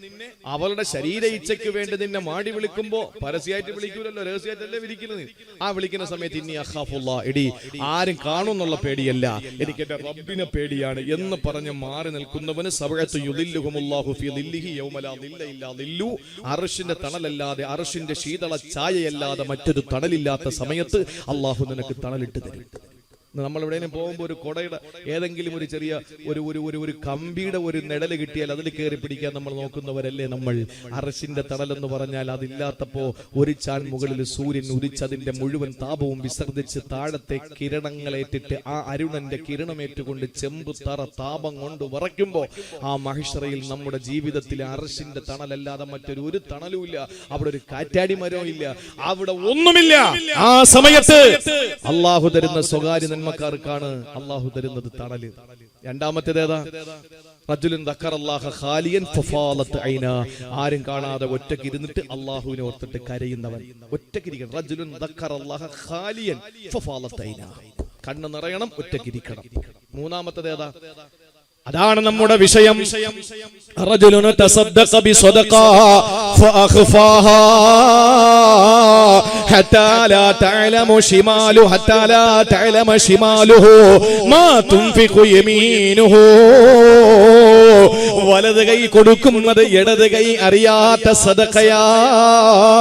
അവളുടെ ശരീര ഇച്ഛയ്ക്ക് വേണ്ടി നിന്നെ മാടി വിളിക്കുമ്പോ പരസ്യമായിട്ട് വിളിക്കൂലല്ലോ, രഹസ്യമായിട്ടല്ലേ വിളിക്കുന്നത്. ആ വിളിക്കുന്ന സമയത്ത് ഇനി അഖാഫുല്ലാഹ്, എടി ആരും കാണുന്നുള്ള പേടിയല്ല, എനിക്ക് എന്റെ റബ്ബിനെ പേടിയാണ് എന്ന് പറഞ്ഞ് മാറി നിൽക്കുന്നവന് സബഅത്തു യുദില്ലുഹുമുല്ലാഹു ഫീ ദില്ലിഹി യൗമ ലാ ദില്ല ഇല്ലാ ദില്ലു. അർശിന്റെ തണലല്ലാതെ, അർശിന്റെ ശീതള ഛായയല്ലാതെ മറ്റൊരു തണലില്ലാത്ത സമയത്ത് അല്ലാഹു നിനക്ക് തണലിട്ട് തരും. നമ്മൾ എവിടെയും പോകുമ്പോൾ ഒരു കൊടയുടെ ഏതെങ്കിലും ഒരു ചെറിയ ഒരു കമ്പിയുടെ ഒരു നിഴല് കിട്ടിയാൽ അതിൽ കയറി പിടിക്കാൻ നമ്മൾ നോക്കുന്നവരല്ലേ നമ്മൾ. അർശിന്റെ തണലെന്ന് പറഞ്ഞാൽ അതില്ലാത്തപ്പോ ഒരു ചാൻ മുകളിൽ സൂര്യൻ ഉദിച്ചതിന്റെ മുഴുവൻ താപവും വിസർജിച്ച് താഴത്തെ കിരണങ്ങളേറ്റിട്ട് ആ അരുണന്റെ കിരണമേറ്റുകൊണ്ട് ചെമ്പ് തറ താപം കൊണ്ട് വിറയ്ക്കുമ്പോ ആ മഹിഷറയിൽ നമ്മുടെ ജീവിതത്തിൽ അർശിന്റെ തണലല്ലാതെ മറ്റൊരു തണലുമില്ല. അവിടെ ഒരു കാറ്റാടി മരവും ഇല്ല, അവിടെ ഒന്നുമില്ല. ആ സമയത്ത് അല്ലാഹു തരുന്ന സ്വകാര്യ നന്മക്കാർക്കാണ് അല്ലാഹു തരുന്നത് തണല്. രണ്ടാമത്തേതേതാ? റജുലുൻ ദക്കറല്ലാഹ ഖാലിയൻ ഫഫാലത് ഐനാ. ആരും കാണാതെ ഒറ്റയ്ക്ക് ഇരുന്നിട്ട് അല്ലാഹുവിനെ ഓർത്തിട്ട് കരയുന്നവൻ. ഒറ്റയ്ക്കിരിക്കണം. റജുലുൻ ദക്കറല്ലാഹ ഖാലിയൻ ഫഫാലത് ഐനാ. കണ്ണ് നിറയണം, ഒറ്റയ്ക്കിരിക്കണം. മൂന്നാമത്തേതേതാ? അതാണ് നമ്മുടെ വിഷയം. റജുലുൻ തസദ്ദഖ ബിസദഖ ഫഅഖഫാഹാ ഹത്താ ലാ തഅലമു ശിമാലുഹു ഹത്താ ലാ തഅലമ ശിമാലുഹു മാ തുൻഫിഖു യമീനുഹു വലത് കൈ കൊടുക്കുന്നത് ഇടത് കൈ അറിയാത്ത സദഖയാണ്.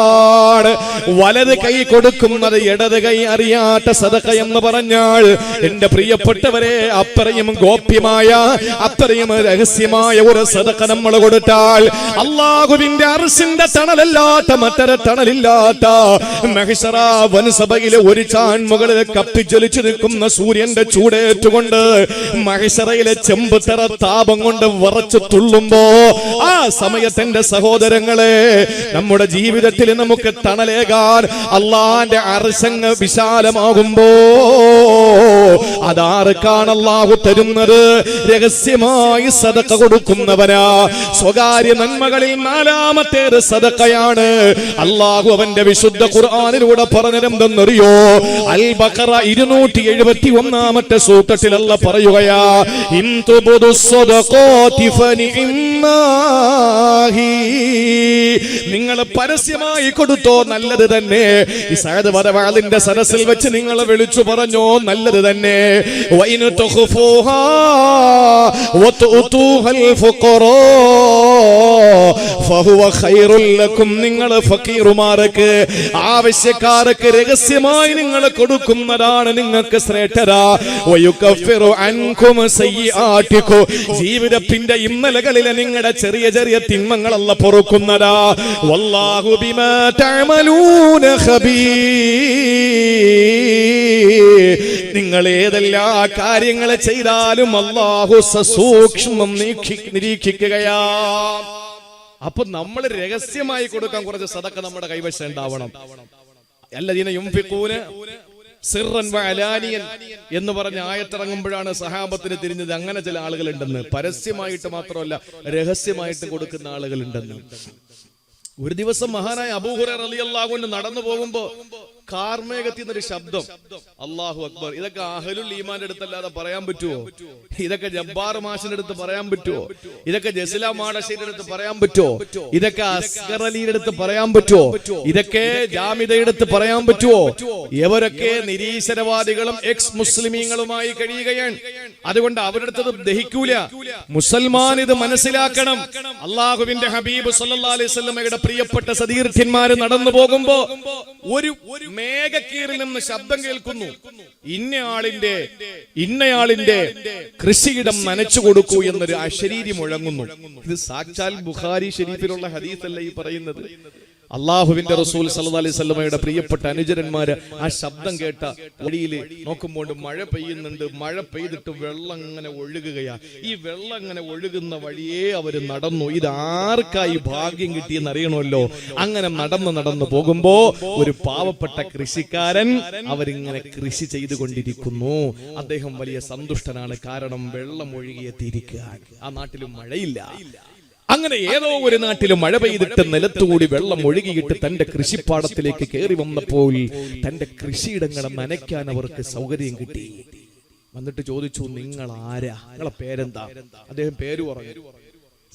വലത് കൈ കൊടുക്കുന്നത് ഇടത് കൈ അറിയാത്ത സദഖ എന്ന് പറഞ്ഞാൽ എന്റെ പ്രിയപ്പെട്ടവരെ, അത്രയും ഗോപ്യമായ, അത്രയും രഹസ്യമായ ഒരു സദഖ നമ്മൾ കൊടുത്താൽ അല്ലാഹുവിന്റെ അർശിന്റെ തണലല്ലാത്ത മറ്റൊരു തണലില്ലാത്ത മഹ്ശറ വൻസഭയിലെ ഒരു ചാൻമുകളിൽ കത്തിജ്വലിച്ചു നിൽക്കുന്ന സൂര്യന്റെ ചൂടേറ്റുകൊണ്ട് മഹ്ശറയിലെ ചെമ്പുതറ താപം കൊണ്ട് വിറച്ചു തുള്ളുമ്പോ ആ സമയത്തിന്റെ സഹോദരങ്ങളെ, നമ്മുടെ ജീവിതത്തിൽ നമുക്ക് തണലേകാൻ അള്ളാന്റെ അർശങ്ങ് വിശാലമാകുമ്പോ അതാർക്കാണ് അല്ലാഹു തരുന്നത്? രഹസ്യമായി സദഖ കൊടുക്കുന്നവനാ. സ്വകാര്യ നന്മകളിൽ നാലാമത്തേത് സദഖയാണ്. അല്ലാഹു അവന്റെ വിശുദ്ധ ഖുർആനിലൂടെ പറഞ്ഞതെന്തെന്നറിയോ? അൽ ബഖറ 271 സൂക്തത്തിൽ അല്ലാഹു പറയുകയാ, ഇൻ തുബ്ദുസ് സദഖാതി ഫനിഇമ്മാഹി, നിങ്ങൾ പരസ്യമായി കൊടുത്തോ നല്ലത് തന്നെ. ഈ സഅദ് വദവാളിന്റെ സദസ്സിൽ വെച്ച് നിങ്ങൾ വിളിച്ചു പറഞ്ഞോ നല്ലത് തന്നെ. വൈന തുഖ്ഫൂഹാ വതുതുഹൽ ഫുഖറാ ഫഹുവ ഖൈറുൽ ലക്കും, നിങ്ങൾ ഫഖീറുമാർക്ക്, ആവശ്യക്കാർക്ക് രഹസ്യമായി നിങ്ങൾ കൊടുക്കുന്നതാണ് നിങ്ങൾക്ക് ശ്രേഷ്ഠത. വയുകഫിറു അൻകും സയ്യിആതികും, ജീവിതത്തിന്റെ ഇന്നലകളിലെ നിങ്ങളുടെ ചെറിയ ചെറിയ തിന്മകൾ അല്ലാഹു പൊറുക്കുന്നതാ. വല്ലാഹു ബിമാ തഅമലൂന ഖബീർ, നിങ്ങൾ ഏതെല്ലാ കാര്യങ്ങൾ ചെയ്താലും അല്ലാഹു സസൂക്ഷ്മം നിരീക്ഷിക്കുകയാ. അപ്പൊ നമ്മൾ രഹസ്യമായി കൊടുക്കാൻ കുറച്ച് സദഖ നമ്മുടെ കൈവശം ഉണ്ടാവണം. അല്ലദീന യുൻഫിഖൂന സിർറൻ വഅലാനിയൻ എന്ന് പറഞ്ഞ ആയത്തിറങ്ങുമ്പോഴാണ് സഹാബത്തിന് തിരിഞ്ഞത് അങ്ങനെ ചില ആളുകൾ ഉണ്ടെന്ന്. പരസ്യമായിട്ട് മാത്രമല്ല രഹസ്യമായിട്ട് കൊടുക്കുന്ന ആളുകൾ ഉണ്ടെന്ന്. ഒരു ദിവസം മഹാനായ അബൂ ഹുറൈറ റളിയല്ലാഹു അൻഹു നടന്നു പോകുമ്പോ കാർമേഘത്തിൽ നിന്നൊരു ശബ്ദം, അല്ലാഹു അക്ബർ. ഇതൊക്കെ അഹ്ലുൽ ഈമാന്റെ അടുത്തല്ലാതെ പറയാൻ പറ്റുമോ? ഇതൊക്കെ ജബ്ബാർ മാഷിന്റെ അടുത്ത് പറയാൻ പറ്റുമോ? ഇതൊക്കെ ജസില മാടശ്ശേരിയുടെ അടുത്ത് പറയാൻ പറ്റുമോ? ഇതൊക്കെ അസ്ഗർ അലിയുടെ അടുത്ത് പറയാൻ പറ്റുമോ? ഇതൊക്കെ ജാമിദയുടെ അടുത്ത് പറയാൻ പറ്റുമോ? ഇവരൊക്കെ നിരീശ്വരവാദികളും എക്സ് മുസ്ലിമീങ്ങളുമായി കഴിയുകയാണ്. അതുകൊണ്ട് അവരുടെ അടുത്തത് ദഹിക്കൂല. മുസൽമാൻ ഇത് മനസ്സിലാക്കണം. അള്ളാഹുവിന്റെ ഹബീബ് സല്ലല്ലാഹു അലൈഹി വസല്ലമയുടെ പ്രിയപ്പെട്ട സതീർത്ഥ്യന്മാര് നടന്നു പോകുമ്പോ ഒരു മേഘക്കീറിൽ നിന്ന് ശബ്ദം കേൾക്കുന്നു, ഇന്നയാളിന്റെ കൃഷിയിടം നനച്ചു കൊടുക്കൂ എന്നൊരു അശരീരി മുഴങ്ങുന്നു. ഇത് സാക്ഷാൽ ബുഖാരി ഷരീഫിലുള്ള ഹദീസല്ല ഈ പറയുന്നത്. അള്ളാഹുവിന്റെ റസൂൽ സല്ലല്ലാഹു അലൈഹി വസല്ലമയുടെ പ്രിയപ്പെട്ട അനുചരന്മാര് ആ ശബ്ദം കേട്ട വഴിയിൽ നോക്കുമ്പോൾ മഴ പെയ്യുന്നുണ്ട്. മഴ പെയ്തിട്ട് വെള്ളം ഇങ്ങനെ ഒഴുകുകയാ. ഈ വെള്ളം ഇങ്ങനെ ഒഴുകുന്ന വഴിയേ അവര് നടന്നു. ഇത് ആർക്കായി ഭാഗ്യം കിട്ടിയെന്ന് അറിയണമല്ലോ. അങ്ങനെ നടന്നു പോകുമ്പോ ഒരു പാവപ്പെട്ട കൃഷിക്കാരൻ അവരിങ്ങനെ കൃഷി ചെയ്തുകൊണ്ടിരിക്കുന്നു. അദ്ദേഹം വലിയ സന്തുഷ്ടനാണ്. കാരണം വെള്ളം ഒഴുകിയെത്തിയിരിക്കുകയാണ്. ആ നാട്ടിലും മഴയില്ല. അങ്ങനെ ഏതോ ഒരു നാട്ടിലും മഴ പെയ്തിട്ട് നിലത്തുകൂടി വെള്ളം ഒഴുകിയിട്ട് തന്റെ കൃഷിപ്പാടത്തിലേക്ക് കയറി വന്നപ്പോൾ തന്റെ കൃഷിയിടങ്ങളെ നനയ്ക്കാൻ അവർക്ക് സൗകര്യം കിട്ടി. വന്നിട്ട് ചോദിച്ചു, നിങ്ങൾ ആരാ? നിങ്ങളെ പേരെന്താ? അദ്ദേഹം പേര് പറഞ്ഞു.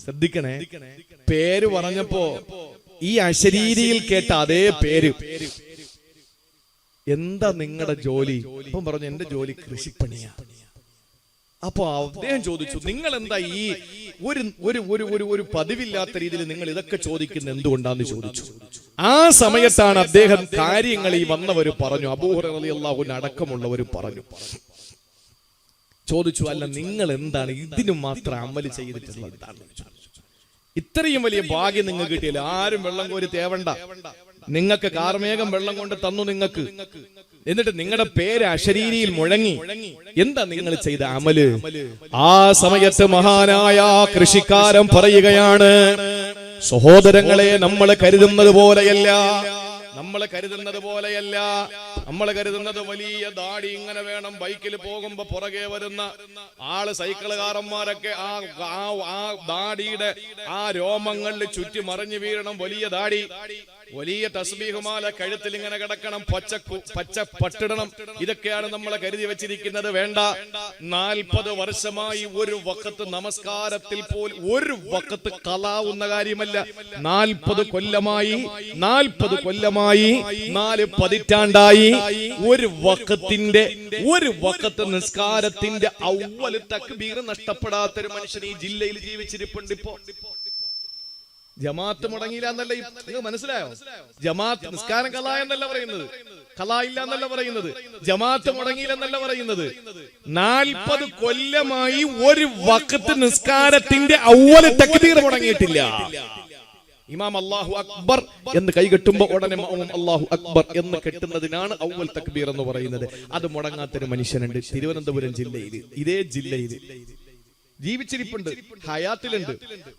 ശ്രദ്ധിക്കണേ, പേര് പറഞ്ഞപ്പോ ഈ അശരീരിയിൽ കേട്ട അതേ പേര്. എന്താ നിങ്ങളുടെ ജോലി? അപ്പം പറഞ്ഞു, എന്റെ ജോലി കൃഷിപ്പണിയാ. അപ്പൊ അദ്ദേഹം ചോദിച്ചു, നിങ്ങൾ എന്താ ഈ ഒരു പതിവില്ലാത്ത രീതിയിൽ നിങ്ങൾ ഇതൊക്കെ ചോദിക്കുന്ന എന്തുകൊണ്ടാന്ന് ചോദിച്ചു. ആ സമയത്താണ് അദ്ദേഹം കാര്യങ്ങൾ ഈ വന്നവര് പറഞ്ഞു, അബൂ ഹുറൈറ റളിയല്ലാഹു അൻഹു അടക്കമുള്ളവർ പറഞ്ഞു. ചോദിച്ചു, അല്ല നിങ്ങൾ എന്താണ് ഇതിനു മാത്രം അമല് ചെയ്തിട്ടുള്ളത്? ഇത്രയും വലിയ ഭാഗ്യം നിങ്ങൾക്ക് കിട്ടിയില്ല. ആരും വെള്ളം കോരി തേവണ്ട. നിങ്ങൾക്ക് കാർമേഘം വെള്ളം കൊണ്ട് തന്നു നിങ്ങൾക്ക്. എന്നിട്ട് നിങ്ങളുടെ പേര് അശരീരിയിൽ മുഴങ്ങി. എന്താ നിങ്ങൾ ചെയ്ത അമല്? ആ സമയത്ത് മഹാനായ കൃഷിക്കാരൻ പറയുകയാണ്, സഹോദരങ്ങളെ, നമ്മൾ കരുതുന്നത് പോലെയല്ല. നമ്മൾ കരുതുന്നത് വലിയ ദാടി ഇങ്ങനെ വേണം. ബൈക്കിൽ പോകുമ്പോ പുറകെ വരുന്ന ആള് സൈക്കിളുകാരന്മാരൊക്കെ ആ ദാടിയുടെ ആ രോമങ്ങളിൽ ചുറ്റി മറിഞ്ഞു വീഴണം. വലിയ ദാടി. വലിയ തസ്ബീഹുമാല കഴുത്തിൽ ഇങ്ങനെ കിടക്കണം, പച്ച പട്ടിടണം. ഇതൊക്കെയാണ് നമ്മളെ കരുതി വെച്ചിരിക്കുന്നത്. വേണ്ട, 40 വർഷമായി ഒരു വഖത്ത് നമസ്കാരത്തിൽ പോലും ഒരു വഖത്ത് ഖലാവുന്ന കാര്യമല്ല. 40 കൊല്ലമായി 4 പതിറ്റാണ്ടായി ഒരു വഖത്ത് നിസ്കാരത്തിന്റെ അവ്വൽ തക്ബീർ നഷ്ടപ്പെടാത്തൊരു മനുഷ്യൻ ഈ ജില്ലയിൽ ജീവിച്ചിരിപ്പുണ്ട്. ഇപ്പോ ജമാഅത്ത് മുടങ്ങിയില്ല എന്നല്ല, നിങ്ങൾ മനസ്സിലായോ? ജമാഅത്ത് നിസ്കാരം ഖലാ എന്നല്ല പറയുന്നത്, ഖലാ ഇല്ല എന്നല്ല പറയുന്നത്, ജമാഅത്ത് മുടങ്ങിയില്ല എന്നല്ല പറയുന്നത്. 40 കൊല്ലമായി ഒരു വഖത്ത് നിസ്കാരത്തിന്റെ അവ്വൽ തക്ബീർ മുടങ്ങിയിട്ടില്ല. ഇമാം അല്ലാഹു അക്ബർ എന്ന് കൈകെട്ടുമ്പോ ഉടനെ അല്ലാഹു അക്ബർ എന്ന് കെട്ടുന്നതിനാണ് അവ്വൽ തക്ബീർ എന്ന് പറയുന്നത്. അത് മുടങ്ങാത്തൊരു മനുഷ്യനുണ്ട് തിരുവനന്തപുരം ജില്ലയിൽ, ഇതേ ജില്ലയിൽ ജീവിച്ചിരിപ്പുണ്ട്, ഹയാത്തിലുണ്ട്.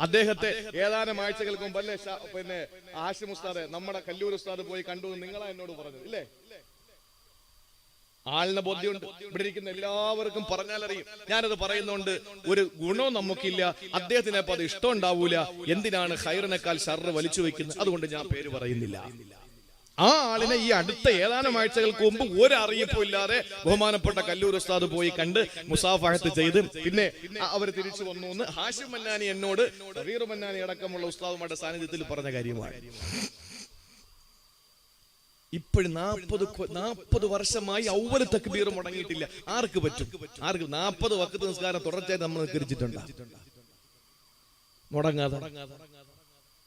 അദ്ദേഹത്തെ ഏതാനും ആഴ്ചകൾക്ക് മുമ്പ് അല്ലേ പിന്നെ ആഷിം ഉസ്താദ്, നമ്മുടെ കല്ലൂർ ഉസ്താദ് പോയി കണ്ടു, നിങ്ങളാ എന്നോട് പറഞ്ഞത് ഇല്ലേ? ആളിനെ ബോധ്യമുണ്ട്, ഇവിടെ ഇരിക്കുന്ന എല്ലാവർക്കും പറഞ്ഞാലറിയും. ഞാനത് പറയുന്നോണ്ട് ഒരു ഗുണവും നമുക്കില്ല, അദ്ദേഹത്തിന് അപ്പൊ അത് ഇഷ്ടം ഉണ്ടാവൂല. എന്തിനാണ് ഖൈറിനേക്കാൾ ഷർറ് വലിച്ചു വെക്കുന്നത്? അതുകൊണ്ട് ഞാൻ പേര് പറയുന്നില്ല. ആ ആളിനെ ഈ അടുത്ത ഏതാനും ആഴ്ചകൾക്ക് മുമ്പ് ഒരു അറിയിപ്പും ഇല്ലാതെ ബഹുമാനപ്പെട്ട കല്ലൂർ ഉസ്താദ് പോയി കണ്ട് മുസാഫഹത്ത് ചെയ്ത് പിന്നെ അവർ തിരിച്ചു വന്നു എന്ന് ഹാഷിം മന്നാനി എന്നോട്, റബീർ മന്നാനി അടക്കമുള്ള ഉസ്താദുമാരുടെ സാന്നിധ്യത്തിൽ പറഞ്ഞ കാര്യമാണ്. ഇപ്പോഴും 40 വർഷമായി അവ്വൽ തക്ബീർ മുടങ്ങിയിട്ടില്ല. ആർക്ക് പറ്റും? 40 വഖത്ത് നിസ്കാരം തുടർച്ചയായി നമ്മൾ നിസ്കരിച്ചിട്ടുണ്ട് മുടങ്ങാതെ.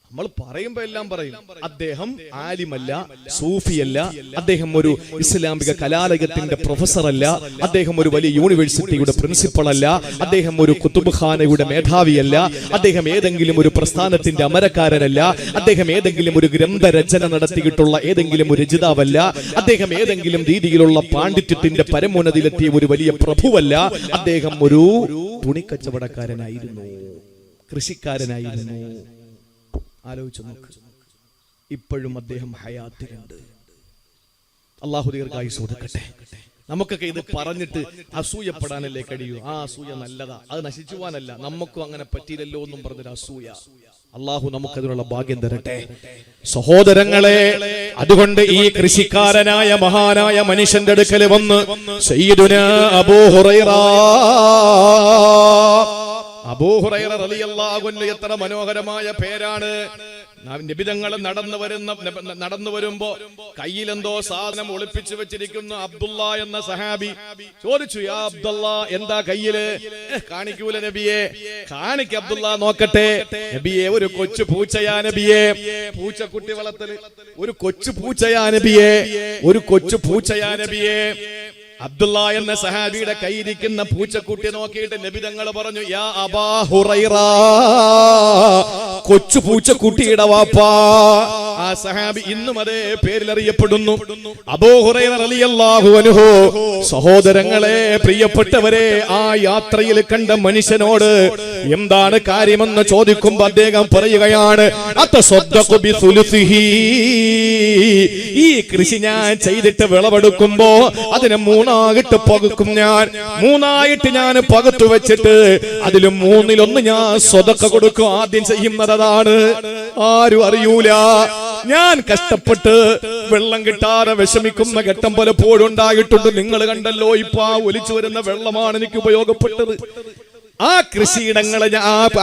നമ്മൾ പറയുമ്പോ എല്ലാം പറയും. അദ്ദേഹം ആലിമല്ല, സൂഫിയല്ല, അദ്ദേഹം ഒരു ഇസ്ലാമിക കലാലയത്തിന്റെ പ്രൊഫസർ അല്ല, അദ്ദേഹം ഒരു വലിയ യൂണിവേഴ്സിറ്റിയുടെ പ്രിൻസിപ്പൾ അല്ല, അദ്ദേഹം ഒരു കുത്തുബ്ഖാനയുടെ മേധാവിയല്ല, അദ്ദേഹം ഏതെങ്കിലും ഒരു പ്രസ്ഥാനത്തിന്റെ അമരക്കാരനല്ല, അദ്ദേഹം ഏതെങ്കിലും ഒരു ഗ്രന്ഥരചന നടത്തിയിട്ടുള്ള ഏതെങ്കിലും ഒരു രചയിതാവല്ല, അദ്ദേഹം ഏതെങ്കിലും രീതിയിലുള്ള പാണ്ഡിത്യത്തിന്റെ പരമോന്നതിയിലെത്തിയ ഒരു വലിയ പ്രഭുവല്ല. അദ്ദേഹം ഒരു തുണിക്കച്ചവടക്കാരനായിരുന്നു, കൃഷിക്കാരനായിരുന്നു. ആലോചിച്ചു നോക്ക്. ഇപ്പോഴും അദ്ദേഹം ഹയാത്തിലുണ്ട്. അല്ലാഹു ദീർഘായുസ്സ് കൊടുക്കട്ടെ. നമുക്കൊക്കെ ഇത് പറഞ്ഞിട്ട് അസൂയപ്പെടാനല്ലേ കഴിയൂ? ആ അസൂയ നല്ലതാ, അത് നശിച്ചു പോവാനല്ല. നമുക്കും അങ്ങനെ പറ്റിയില്ലല്ലോ എന്നും പറഞ്ഞൊരു അസൂയ. അള്ളാഹു നമുക്കതിനുള്ള ഭാഗ്യം തരട്ടെ. സഹോദരങ്ങളെ, അതുകൊണ്ട് ഈ കൃഷിക്കാരനായ മഹാനായ മനുഷ്യന്റെ അടുക്കൽ വന്ന് സയ്യിദുനാ അബൂ ഹുറൈറ റളിയല്ലാഹു അൻഹു, എത്ര മനോഹരമായ പേരാണ്. നബിതങ്ങൾ നടന്നു വരുമ്പോ കയ്യിലെന്തോ സാധനം ഒളിപ്പിച്ചു വെച്ചിരിക്കുന്നു. അബ്ദുള്ള എന്ന സഹാബി ചോദിച്ചു, യാ അബ്ദുള്ള, എന്താ കയ്യില്? കാണിക്കൂല നബിയെ. കാണിക്ക അബ്ദുള്ള, നോക്കട്ടെ. നബിയെ, ഒരു കൊച്ചു പൂച്ചയാ നബിയെ. പൂച്ചക്കുട്ടി വളർത്തല്, ഒരു കൊച്ചു പൂച്ചയാ നബിയെ, ഒരു കൊച്ചു പൂച്ചയാ നബിയെ. അബ്ദുള്ള എന്ന സഹാബിയുടെ കയ്യിരിക്കുന്ന പൂച്ചക്കുട്ടി നോക്കിയിട്ട് നബി തങ്ങൾ പറഞ്ഞു, യാ അബാ ഹുറൈറ, കൊച്ചു പൂച്ചക്കുട്ടിയുടെ വാപ്പാ. ആ സഹാബി ഇന്നും അതേ പേരിൽ അറിയപ്പെടുന്നു, അബൂ ഹുറൈറ റളിയല്ലാഹു അൻഹു. സഹോദരങ്ങളെ, പ്രിയപ്പെട്ടവരെ, ആ യാത്രയിൽ കണ്ട മനുഷ്യനോട് എന്താണ് കാര്യമെന്ന് ചോദിക്കുമ്പോൾ അദ്ദേഹം പറയുകയാണ്, അതസദ്ദഖു ബിസുലുസിഹി, ഈ കൃഷി ഞാൻ ചെയ്തിട്ട് വിളവെടുക്കുമ്പോ അതിനെ 3ആയിട്ട് പകുക്കും. മൂന്നായിട്ട് ഞാൻ പകുത്തു വെച്ചിട്ട് അതിൽ 1/3 ഞാൻ സ്വതക്ക കൊടുക്കും. ആദ്യം ചെയ്യുന്നത് അതാണ്. ആരും അറിയൂല. ഞാൻ കഷ്ടപ്പെട്ട് വെള്ളം കിട്ടാതെ വിഷമിക്കുന്ന ഘട്ടം പലപ്പോഴും ഉണ്ടായിട്ടുണ്ട്. നിങ്ങൾ കണ്ടല്ലോ, ഇപ്പൊ ആ ഒലിച്ചു വരുന്ന വെള്ളമാണ് എനിക്ക് ഉപയോഗപ്പെട്ടത്. ആ കൃഷിയിടങ്ങളെ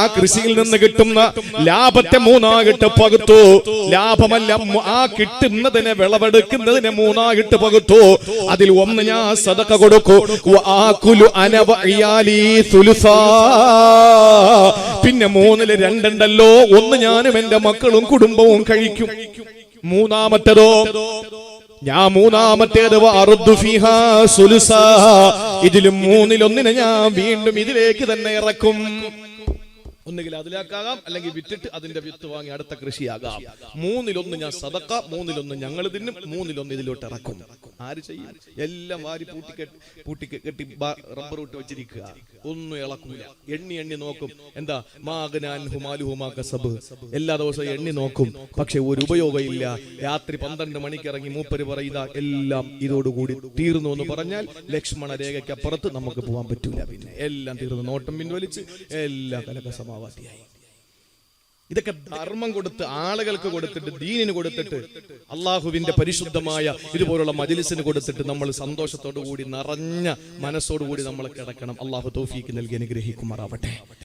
ആ കൃഷിയിൽ നിന്ന് കിട്ടുന്ന ലാഭത്തെ 3ആയിട്ട് പകുത്തു. ലാഭമല്ല, ആ കിട്ടുന്നതിനെ വിളവെടുക്കുന്നതിനെ 3ആയിട്ട് പകുത്തു. അതിൽ 1 ഞാൻ സദഖ കൊടുക്കൂ. പിന്നെ 3-ൽ 2 ഉണ്ടല്ലോ, 1 ഞാനും എന്റെ മക്കളും കുടുംബവും കഴിക്കും. മൂന്നാമത്തേതോ, ഞാൻ മൂന്നാമത്തേത് ഇതിലും 3-ൽ 1 ഞാൻ വീണ്ടും ഇതിലേക്ക് തന്നെ ഇറക്കും. ഒന്നുകിൽ അതിലേക്കാകാം, അല്ലെങ്കിൽ വിറ്റിട്ട് അതിന്റെ വിത്ത് വാങ്ങി അടുത്ത കൃഷിയാകാം. 3-ൽ 1 ഞാൻ സദഖ, 3-ൽ 1 ഞങ്ങൾ തിന്നും, 3-ൽ 1 ഇതിലോട്ട് ഇറക്കും. ആര് ചെയ്യും? എല്ലാം വാരി പൂട്ടി കെട്ടി റബ്ബർ ഇട്ട് വെച്ചിരിക്കുക. ഒന്നും ഇളക്കൂല. എണ്ണി നോക്കും. എന്താ? എല്ലാ ദിവസവും എണ്ണി നോക്കും, പക്ഷെ ഒരു ഉപയോഗമില്ല. രാത്രി 12 മണിക്ക് ഇറങ്ങി മൂപ്പര് പറയുക, എല്ലാം ഇതോടുകൂടി തീർന്നു എന്ന് പറഞ്ഞാൽ ലക്ഷ്മണ രേഖയ്ക്കപ്പുറത്ത് നമുക്ക് പോകാൻ പറ്റൂല. പിന്നെ എല്ലാം തീർന്നു. നോട്ടം പിൻവലിച്ച് എല്ലാം കലക സമാവാദിയായി. ഇതൊക്കെ ധർമ്മം കൊടുത്ത് ആളുകൾക്ക് കൊടുത്തിട്ട് ദീനിന് കൊടുത്തിട്ട് അള്ളാഹുവിന്റെ പരിശുദ്ധമായ ഇതുപോലുള്ള മജ്‌ലിസിന് കൊടുത്തിട്ട് നമ്മൾ സന്തോഷത്തോടു കൂടി നിറഞ്ഞ മനസ്സോടുകൂടി നമ്മൾ കിടക്കണം. അള്ളാഹു തൗഫീക്ക് നൽകി അനുഗ്രഹിക്കുമാറാവട്ടെ.